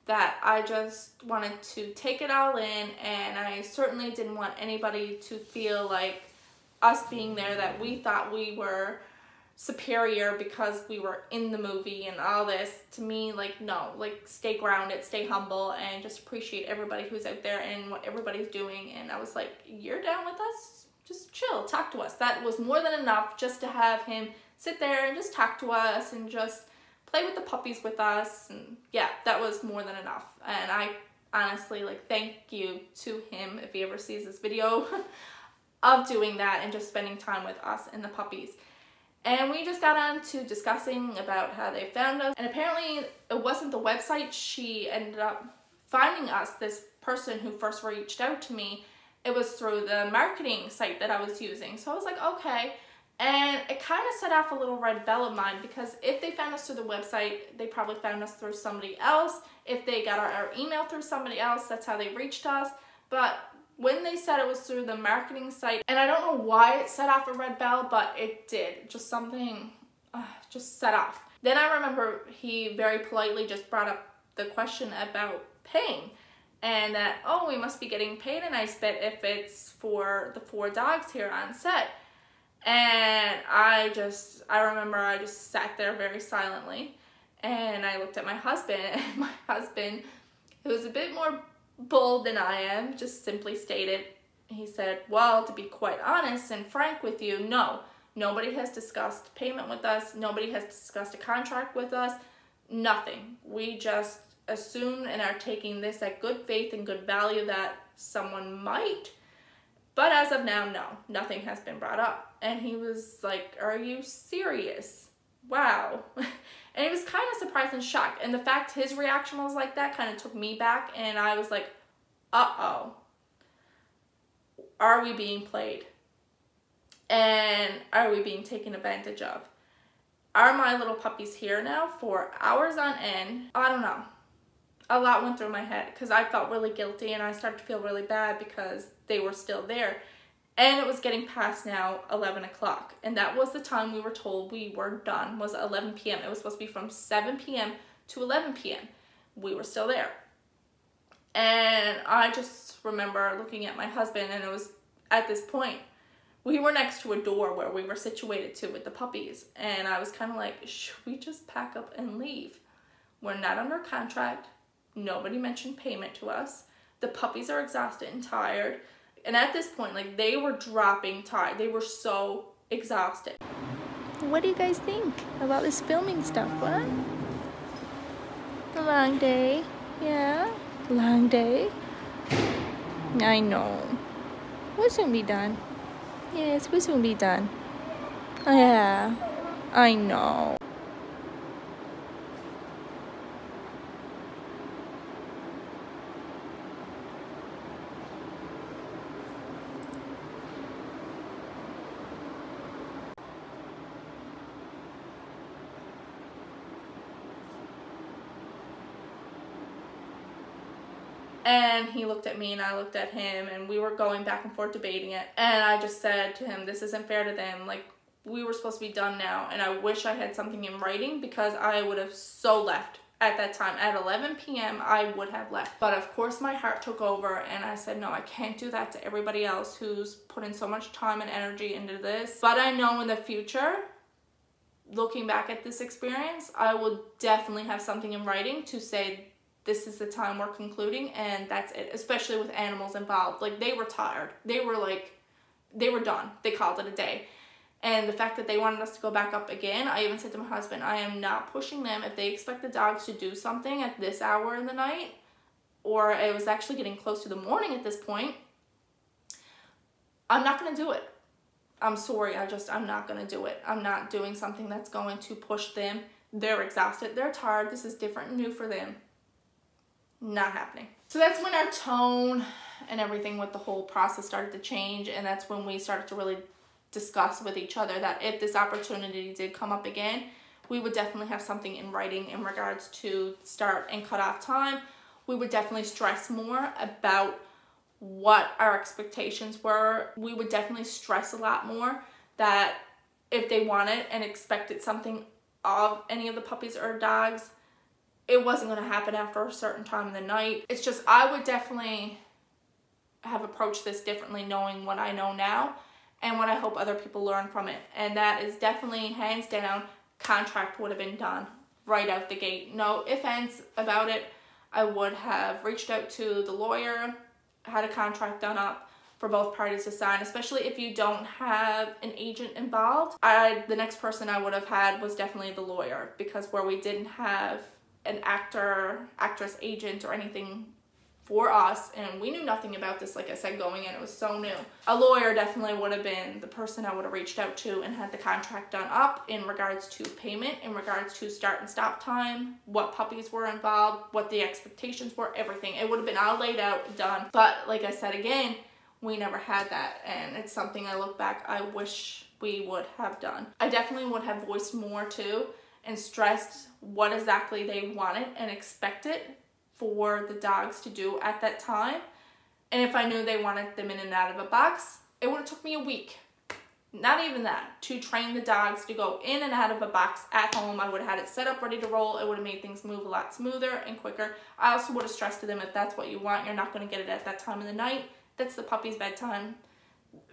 that I just wanted to take it all in. And I certainly didn't want anybody to feel like us being there that we thought we were superior because we were in the movie and all this. To me, like, no, like, stay grounded, stay humble, and just appreciate everybody who's out there and what everybody's doing. And I was like, you're down with us? Just chill, talk to us. That was more than enough just to have him sit there and just talk to us and just play with the puppies with us. And yeah, that was more than enough. And I honestly, like, thank you to him if he ever sees this video of doing that and just spending time with us and the puppies. And we just got on to discussing about how they found us. And apparently it wasn't the website. She ended up finding us, this person who first reached out to me. It was through the marketing site that I was using. So I was like, okay. And it kind of set off a little red bell of mine, because if they found us through the website, they probably found us through somebody else. If they got our email through somebody else, that's how they reached us. But when they said it was through the marketing site, and I don't know why it set off a red bell, but it did. Just something just set off. Then I remember he very politely just brought up the question about paying, and that, oh, we must be getting paid a nice bit if it's for the 4 dogs here on set. And I remember I just sat there very silently, and I looked at my husband, and my husband, who was a bit more bold than I am, just simply stated, he said, well, to be quite honest and frank with you, no, nobody has discussed payment with us, nobody has discussed a contract with us, nothing. We just assume and are taking this at good faith and good value that someone might, but as of now, no, nothing has been brought up. And he was like, are you serious? Wow. And he was kind of surprised and shocked. And the fact his reaction was like that kind of took me back. And I was like, uh-oh. Are we being played? And are we being taken advantage of? Are my little puppies here now for hours on end? I don't know. A lot went through my head because I felt really guilty, and I started to feel really bad because they were still there. And it was getting past now 11 o'clock. And that was the time we were told we were done, was 11 p.m. It was supposed to be from 7 p.m. to 11 p.m. We were still there. And I just remember looking at my husband, and it was at this point, we were next to a door where we were situated to with the puppies. And I was kind of like, should we just pack up and leave? We're not under contract. Nobody mentioned payment to us. The puppies are exhausted and tired. And at this point, like, they were dropping tired. They were so exhausted. What do you guys think about this filming stuff? What? A long day. Yeah? Long day. I know. We'll soon be done. Yes, we'll soon be done. Yeah. I know. And he looked at me and I looked at him, and we were going back and forth debating it. And I just said to him, this isn't fair to them. Like, we were supposed to be done now, and I wish I had something in writing, because I would have so left at that time. At 11 p.m. I would have left. But of course my heart took over, and I said, no, I can't do that to everybody else who's put in so much time and energy into this. But I know in the future, looking back at this experience, I will definitely have something in writing to say, this is the time we're concluding, and that's it. Especially with animals involved. Like, they were tired. They were done. They called it a day. And the fact that they wanted us to go back up again, I even said to my husband, I am not pushing them. If they expect the dogs to do something at this hour in the night, or it was actually getting close to the morning at this point, I'm not going to do it. I'm sorry, I'm not going to do it. I'm not doing something that's going to push them. They're exhausted. They're tired. This is different and new for them. Not happening. So that's when our tone and everything with the whole process started to change, and that's when we started to really discuss with each other that if this opportunity did come up again, we would definitely have something in writing in regards to start and cut off time. We would definitely stress more about what our expectations were. We would definitely stress a lot more that if they wanted and expected something of any of the puppies or dogs, it wasn't going to happen after a certain time of the night. It's just, I would definitely have approached this differently, knowing what I know now and what I hope other people learn from it. And that is definitely, hands down, contract would have been done right out the gate. No ifs, ands about it. I would have reached out to the lawyer, had a contract done up for both parties to sign, especially if you don't have an agent involved. The next person I would have had was definitely the lawyer, because where we didn't have an actress agent or anything for us, and we knew nothing about this, like I said, going in, it was so new. A lawyer definitely would have been the person I would have reached out to and had the contract done up in regards to payment, in regards to start and stop time, what puppies were involved, what the expectations were, everything. It would have been all laid out, done. But like I said again, we never had that, and it's something I look back, I wish we would have done. I definitely would have voiced more too and stressed what exactly they wanted and expected for the dogs to do at that time. And if I knew they wanted them in and out of a box, it would have took me a week, not even that, to train the dogs to go in and out of a box at home. I would have had it set up, ready to roll. It would have made things move a lot smoother and quicker. I also would have stressed to them, if that's what you want, you're not going to get it at that time of the night. That's the puppy's bedtime.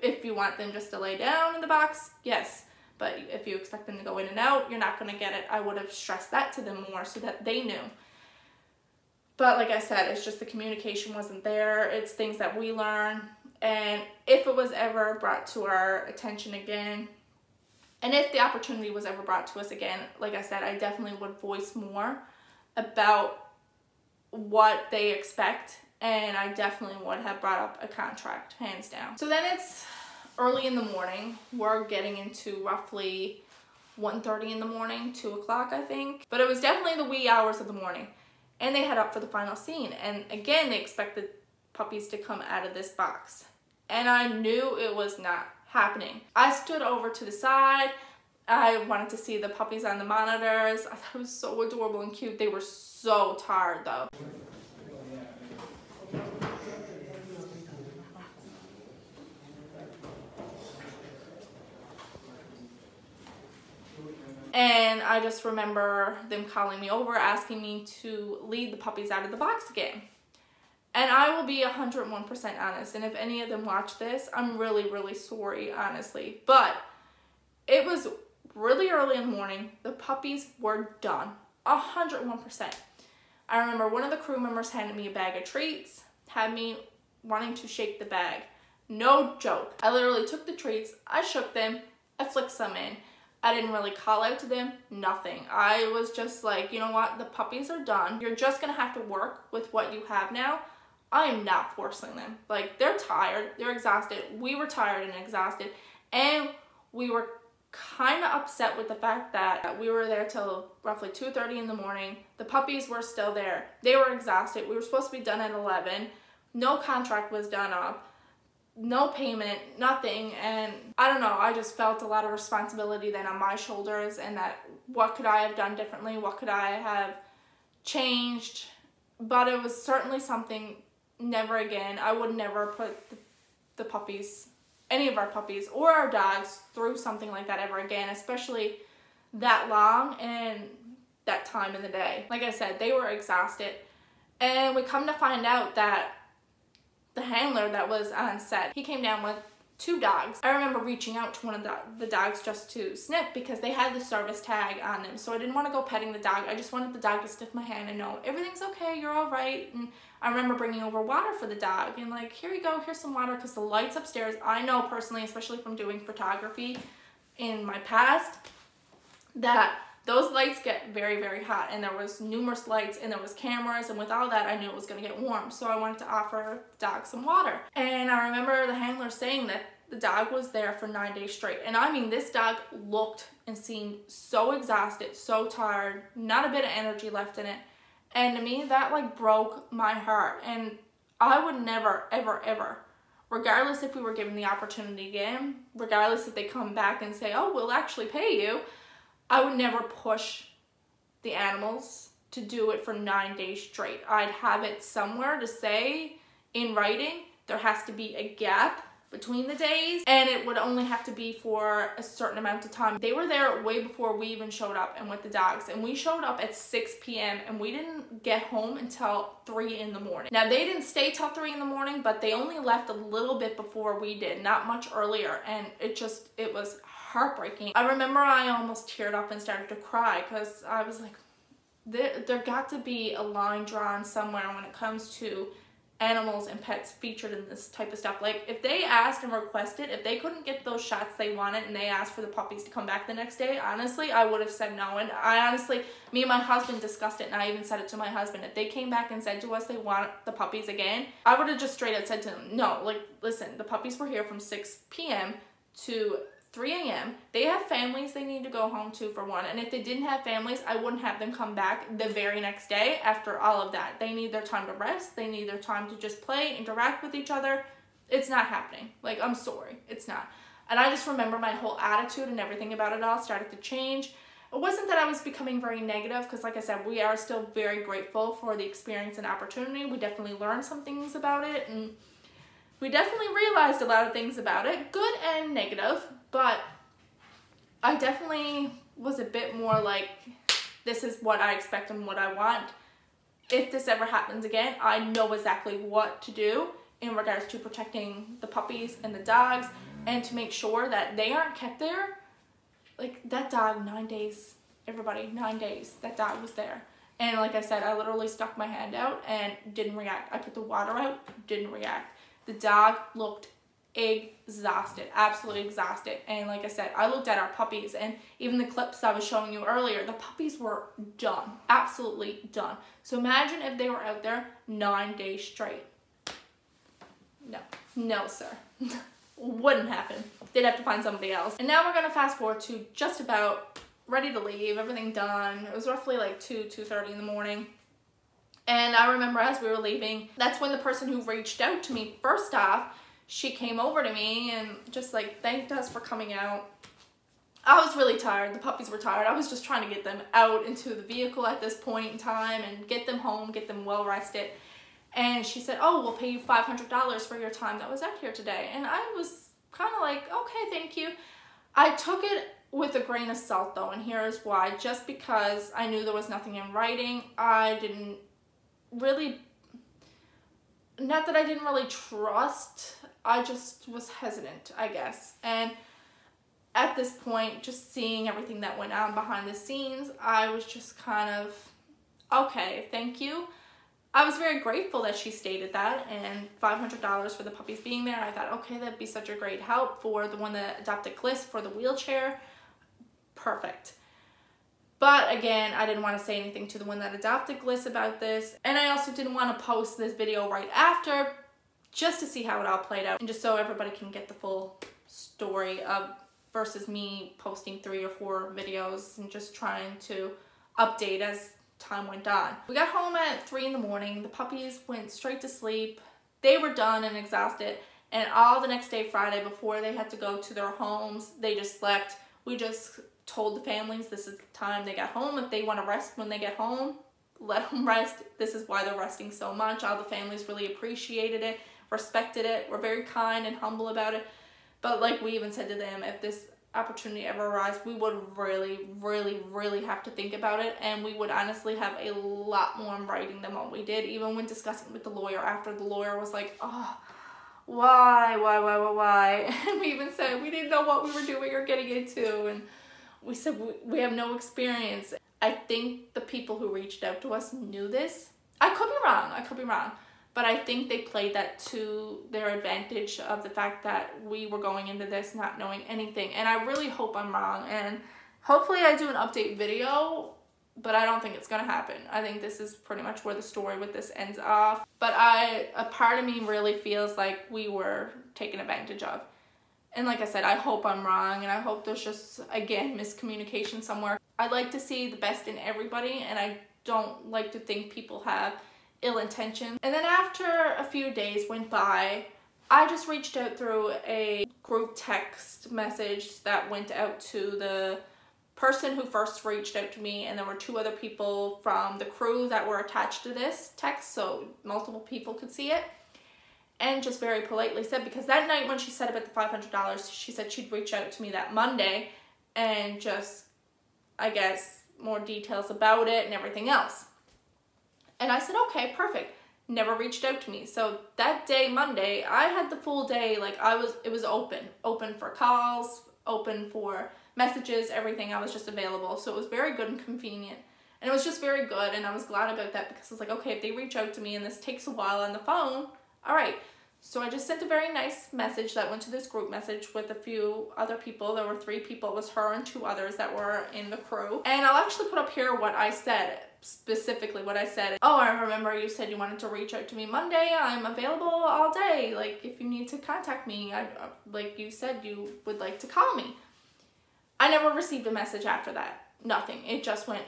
If you want them just to lay down in the box, yes. But if you expect them to go in and out, you're not going to get it. I would have stressed that to them more so that they knew. But like I said, it's just the communication wasn't there. It's things that we learn. And if it was ever brought to our attention again, and if the opportunity was ever brought to us again, like I said, I definitely would voice more about what they expect. And I definitely would have brought up a contract, hands down. So then it's early in the morning. We're getting into roughly 1:30 in the morning, 2 o'clock, I think. But it was definitely the wee hours of the morning. And they head up for the final scene. And again, they expected puppies to come out of this box. And I knew it was not happening. I stood over to the side. I wanted to see the puppies on the monitors. I thought it was so adorable and cute. They were so tired though. And I just remember them calling me over, asking me to lead the puppies out of the box again. And I will be 101% honest. And if any of them watch this, I'm really, really sorry, honestly. But it was really early in the morning. The puppies were done. 101%. I remember one of the crew members handed me a bag of treats, had me wanting to shake the bag. No joke. I literally took the treats, I shook them, I flicked some in. I didn't really call out to them, nothing. I was just like, you know what, the puppies are done. You're just gonna have to work with what you have now. I am not forcing them. Like, they're tired, they're exhausted. We were tired and exhausted, and we were kind of upset with the fact that we were there till roughly 2:30 in the morning. The puppies were still there. They were exhausted. We were supposed to be done at 11. No contract was done up. No payment, nothing. And I don't know, I just felt a lot of responsibility then on my shoulders, and that what could I have done differently? What could I have changed? But it was certainly something never again. I would never put the puppies, any of our puppies or our dogs, through something like that ever again, especially that long and that time in the day. Like I said, they were exhausted. And we come to find out that the handler that was on set, he came down with 2 dogs. I remember reaching out to one of the dogs just to sniff because they had the service tag on them. So I didn't want to go petting the dog. I just wanted the dog to sniff my hand and know everything's okay, you're all right. And I remember bringing over water for the dog and like, here you go, here's some water, because the lights upstairs, I know personally, especially from doing photography in my past, that those lights get very, very hot, and there was numerous lights and there was cameras, and with all that I knew it was going to get warm, so I wanted to offer the dog some water. And I remember the handler saying that the dog was there for 9 days straight, and I mean, this dog looked and seemed so exhausted, so tired, not a bit of energy left in it. And to me, that like broke my heart. And I would never, ever, ever, regardless if we were given the opportunity again, regardless if they come back and say, oh, we'll actually pay you, I would never push the animals to do it for 9 days straight. I'd have it somewhere to say in writing, there has to be a gap between the days, and it would only have to be for a certain amount of time. They were there way before we even showed up and with the dogs, and we showed up at 6 p.m. and we didn't get home until 3 in the morning. Now, they didn't stay till 3 in the morning, but they only left a little bit before we did, not much earlier, and it was heartbreaking. I remember I almost teared up and started to cry because I was like, there got to be a line drawn somewhere when it comes to animals and pets featured in this type of stuff. Like, if they asked and requested, if they couldn't get those shots they wanted and they asked for the puppies to come back the next day, honestly, I would have said no. And I honestly, me and my husband discussed it, and I even said it to my husband. If they came back and said to us they want the puppies again, I would have just straight up said to them, no, like, listen, the puppies were here from 6 p.m. to 3 a.m. They have families they need to go home to, for one, and if they didn't have families, I wouldn't have them come back the very next day after all of that. They need their time to rest. They need their time to just play, interact with each other. It's not happening. Like, I'm sorry, it's not. And I just remember my whole attitude and everything about it all started to change. It wasn't that I was becoming very negative, because like I said, we are still very grateful for the experience and opportunity. We definitely learned some things about it, and we definitely realized a lot of things about it, good and negative. But I definitely was a bit more like, this is what I expect and what I want. If this ever happens again, I know exactly what to do in regards to protecting the puppies and the dogs, and to make sure that they aren't kept there. Like, that dog, 9 days, everybody, 9 days, that dog was there. And like I said, I literally stuck my hand out and didn't react. I put the water out, didn't react. The dog looked exhausted, absolutely exhausted. And like I said, I looked at our puppies, and even the clips I was showing you earlier, the puppies were done, absolutely done. So imagine if they were out there 9 days straight. No sir. Wouldn't happen. They'd have to find somebody else. And now we're gonna fast forward to just about ready to leave, everything done. It was roughly like 2:30 in the morning. And I remember as we were leaving, that's when the person who reached out to me first off, she came over to me and just like thanked us for coming out. I was really tired. The puppies were tired. I was just trying to get them out into the vehicle at this point in time and get them home, get them well rested. And she said, oh, we'll pay you $500 for your time that was out here today. And I was kind of like, okay, thank you. I took it with a grain of salt though, and here is why. Just because I knew there was nothing in writing, I didn't really, not that I didn't really trust, I just was hesitant, I guess. And at this point, just seeing everything that went on behind the scenes, I was just kind of, okay, thank you. I was very grateful that she stated that, and $500 for the puppies being there. I thought, okay, that'd be such a great help for the one that adopted Gliss for the wheelchair. Perfect. But again, I didn't want to say anything to the one that adopted Gliss about this, and I also didn't want to post this video right after, just to see how it all played out, and just so everybody can get the full story of versus me posting 3 or 4 videos and just trying to update as time went on. We got home at 3 in the morning. The puppies went straight to sleep. They were done and exhausted, and all the next day, Friday, before they had to go to their homes, they just slept. We just told the families this is the time they got home. If they want to rest when they get home, let them rest. This is why they're resting so much. All the families really appreciated it, respected it, were very kind and humble about it. But like we even said to them, if this opportunity ever arises, we would really have to think about it, and we would honestly have a lot more in writing than what we did. Even when discussing with the lawyer after, the lawyer was like, oh, why? And we even said we didn't know what we were doing or getting into, and we said we have no experience. I think the people who reached out to us knew this. I could be wrong, but I think they played that to their advantage of the fact that we were going into this not knowing anything. And I really hope I'm wrong, and hopefully I do an update video, but I don't think it's gonna happen. I think this is pretty much where the story with this ends off. But a part of me really feels like we were taken advantage of. And like I said, I hope I'm wrong, and I hope there's just, again, miscommunication somewhere. I like to see the best in everybody, and I don't like to think people have ill intentions. And then after a few days went by, I just reached out through a group text message that went out to the person who first reached out to me, and there were 2 other people from the crew that were attached to this text, so multiple people could see it. And just very politely said, because that night when she said about the $500, she said she'd reach out to me that Monday and just, I guess, more details about it and everything else. And I said, okay, perfect. Never reached out to me. So that day, Monday, I had the full day, like it was open for calls, open for messages, everything. I was just available. So it was very good and convenient. And it was just very good, and I was glad about that, because I was like, okay, if they reach out to me and this takes a while on the phone, all right. So I just sent a very nice message that went to this group message with a few other people. There were 3 people. It was her and 2 others that were in the crew. And I'll actually put up here what I said, specifically what I said. Oh, I remember you said you wanted to reach out to me Monday. I'm available all day. Like, if you need to contact me, like you said you would like to call me. I never received a message after that. Nothing. It just went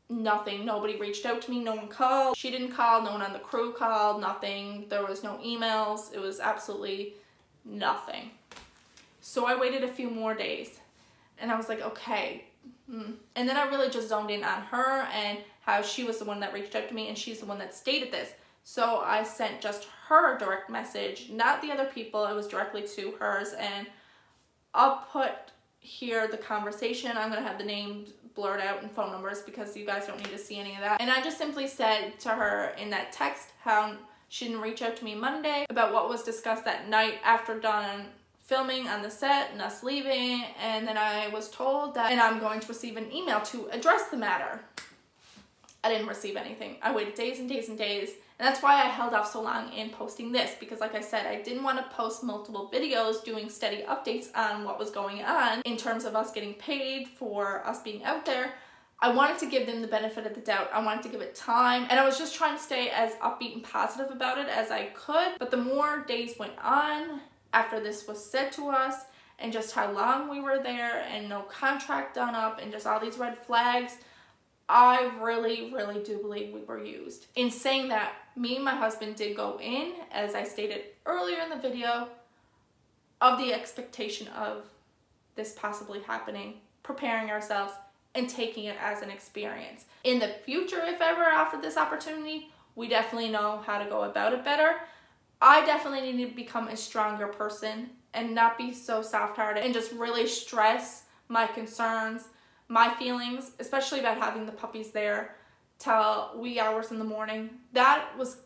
nothing. Nobody reached out to me. No one called. She didn't call. No one on the crew called. Nothing. There was no emails. It was absolutely nothing. So I waited a few more days, and I was like, okay. And then I really just zoned in on her and how she was the one that reached out to me, and she's the one that stated this. So I sent just her a direct message, not the other people. It was directly to hers, and I'll put here the conversation. I'm gonna have the name blurred out and phone numbers because you guys don't need to see any of that. And I just simply said to her in that text how she didn't reach out to me Monday about what was discussed that night after done filming on the set and us leaving, and then I was told that, and I'm going to receive an email to address the matter. I didn't receive anything. I waited days and days and days, and that's why I held off so long in posting this, because like I said, I didn't want to post multiple videos doing steady updates on what was going on in terms of us getting paid for us being out there. I wanted to give them the benefit of the doubt. I wanted to give it time, and I was just trying to stay as upbeat and positive about it as I could. But the more days went on after this was said to us, and just how long we were there and no contract done up and just all these red flags, I really do believe we were used. In saying that, me and my husband did go in, as I stated earlier in the video, of the expectation of this possibly happening, preparing ourselves and taking it as an experience. In the future, if ever after this opportunity, we definitely know how to go about it better. I definitely need to become a stronger person and not be so soft-hearted and just really stress my concerns, my feelings, especially about having the puppies there till wee hours in the morning. That was,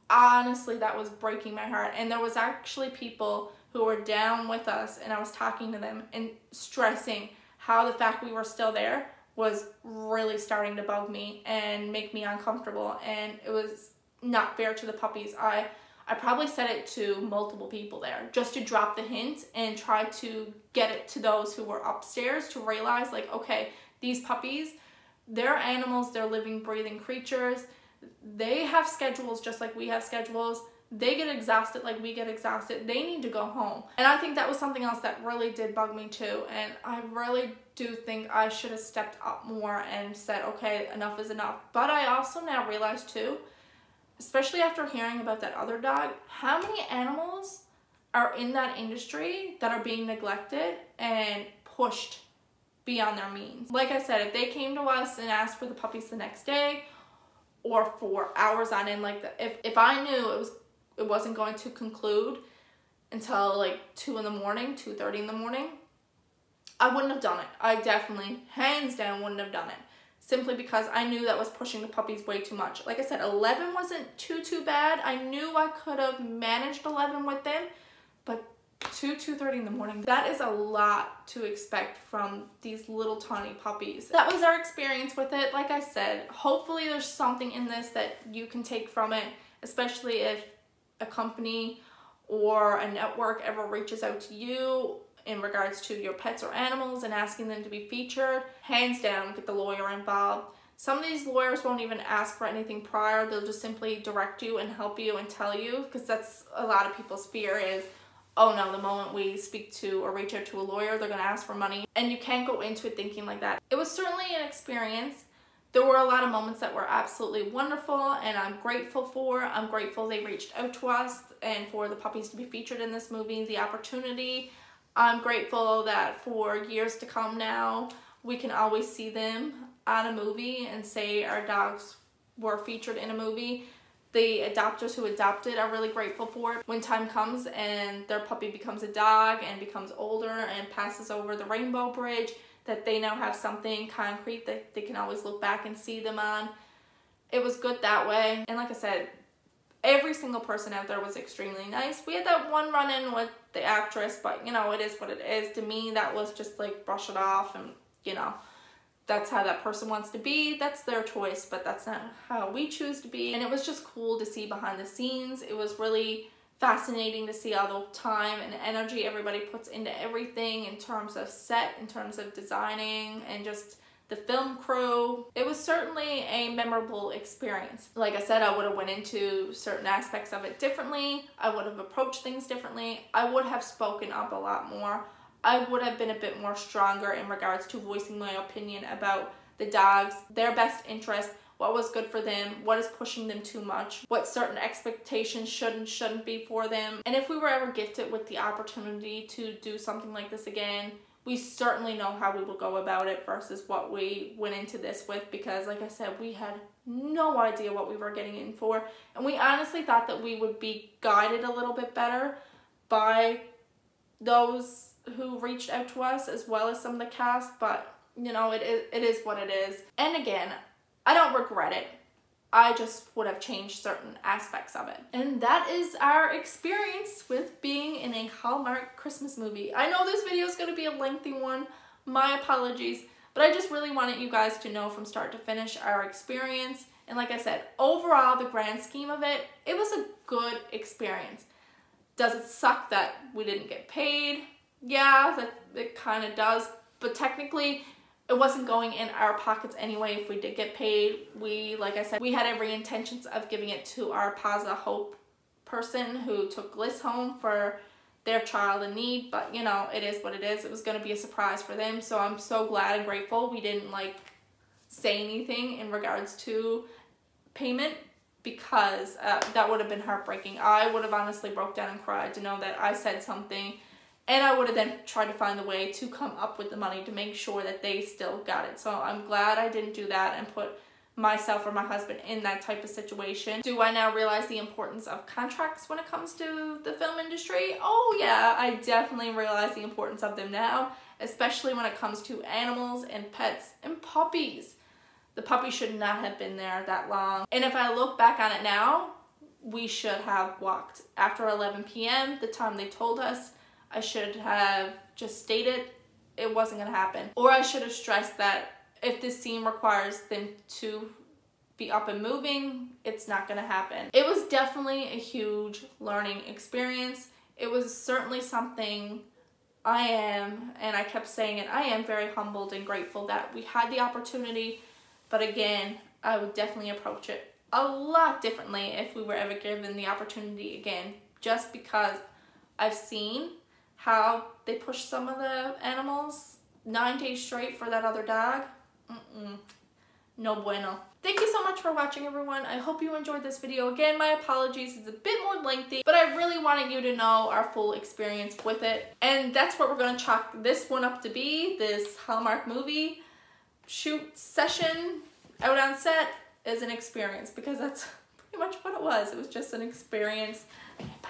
honestly, that was breaking my heart. And there was actually people who were down with us, and I was talking to them and stressing how the fact we were still there was really starting to bug me and make me uncomfortable, and it was not fair to the puppies. I probably said it to multiple people there just to drop the hint and try to get it to those who were upstairs to realize, like, okay, these puppies, they're animals, they're living, breathing creatures. They have schedules just like we have schedules. They get exhausted like we get exhausted. They need to go home. And I think that was something else that really did bug me too. And I really do think I should have stepped up more and said, okay, enough is enough. But I also now realize too, especially after hearing about that other dog, how many animals are in that industry that are being neglected and pushed beyond their means. Like I said, if they came to us and asked for the puppies the next day, or for hours on end. Like if I knew it wasn't going to conclude until like 2 in the morning, 2:30 in the morning, I wouldn't have done it. I definitely, hands down, wouldn't have done it. Simply because I knew that was pushing the puppies way too much. Like I said, 11 wasn't too bad. I knew I could have managed 11 with them, but 2:30 in the morning, that is a lot to expect from these little tiny puppies. That was our experience with it. Like I said, hopefully there's something in this that you can take from it, especially if a company or a network ever reaches out to you in regards to your pets or animals and asking them to be featured. Hands down, get the lawyer involved. Some of these lawyers won't even ask for anything prior. They'll just simply direct you and help you and tell you, because that's a lot of people's fear is, oh no, the moment we speak to or reach out to a lawyer, they're going to ask for money. And you can't go into it thinking like that. It was certainly an experience. There were a lot of moments that were absolutely wonderful and I'm grateful for. I'm grateful they reached out to us and for the puppies to be featured in this movie, the opportunity. I'm grateful that for years to come now, we can always see them on a movie and say our dogs were featured in a movie. The adopters who adopted are really grateful for it. When time comes and their puppy becomes a dog and becomes older and passes over the rainbow bridge, that they now have something concrete that they can always look back and see them on. It was good that way. And like I said, every single person out there was extremely nice. We had that one run-in with the actress, but you know, it is what it is. To me, that was just like brush it off and you know, that's how that person wants to be. That's their choice, but that's not how we choose to be. And it was just cool to see behind the scenes. It was really fascinating to see all the time and energy everybody puts into everything in terms of set, in terms of designing, and just the film crew. It was certainly a memorable experience. Like I said, I would have went into certain aspects of it differently. I would have approached things differently. I would have spoken up a lot more. I would have been a bit more stronger in regards to voicing my opinion about the dogs, their best interest, what was good for them, what is pushing them too much, what certain expectations should and shouldn't be for them. And if we were ever gifted with the opportunity to do something like this again, we certainly know how we will go about it versus what we went into this with, because like I said, we had no idea what we were getting in for. And we honestly thought that we would be guided a little bit better by those who reached out to us as well as some of the cast, but you know, it is what it is. And again, I don't regret it. I just would have changed certain aspects of it. And that is our experience with being in a Hallmark Christmas movie. I know this video is going to be a lengthy one. My apologies. But I just really wanted you guys to know from start to finish our experience. And like I said, overall, the grand scheme of it, it was a good experience. Does it suck that we didn't get paid? Yeah, it kind of does. But technically, it wasn't going in our pockets anyway if we did get paid. Like I said, we had every intentions of giving it to our Paza Hope person who took Liz home for their child in need. But you know, it is what it is. It was going to be a surprise for them. So I'm so glad and grateful we didn't like say anything in regards to payment, because that would have been heartbreaking. I would have honestly broke down and cried to know that I said something. And I would have then tried to find the way to come up with the money to make sure that they still got it. So I'm glad I didn't do that and put myself or my husband in that type of situation. Do I now realize the importance of contracts when it comes to the film industry? Oh yeah, I definitely realize the importance of them now, especially when it comes to animals and pets and puppies. The puppy should not have been there that long. And if I look back on it now, we should have walked. After 11 p.m., the time they told us, I should have just stated it wasn't going to happen. Or I should have stressed that if this scene requires them to be up and moving, it's not going to happen. It was definitely a huge learning experience. It was certainly something I kept saying it, I am very humbled and grateful that we had the opportunity. But again, I would definitely approach it a lot differently if we were ever given the opportunity again, just because I've seen how they push some of the animals 9 days straight for that other dog. No bueno. Thank you so much for watching, everyone. I hope you enjoyed this video. Again, my apologies, it's a bit more lengthy, but I really wanted you to know our full experience with it. And that's what we're gonna chalk this one up to be, this Hallmark movie shoot session out on set. is an experience, because that's pretty much what it was. It was just an experience. Okay, bye.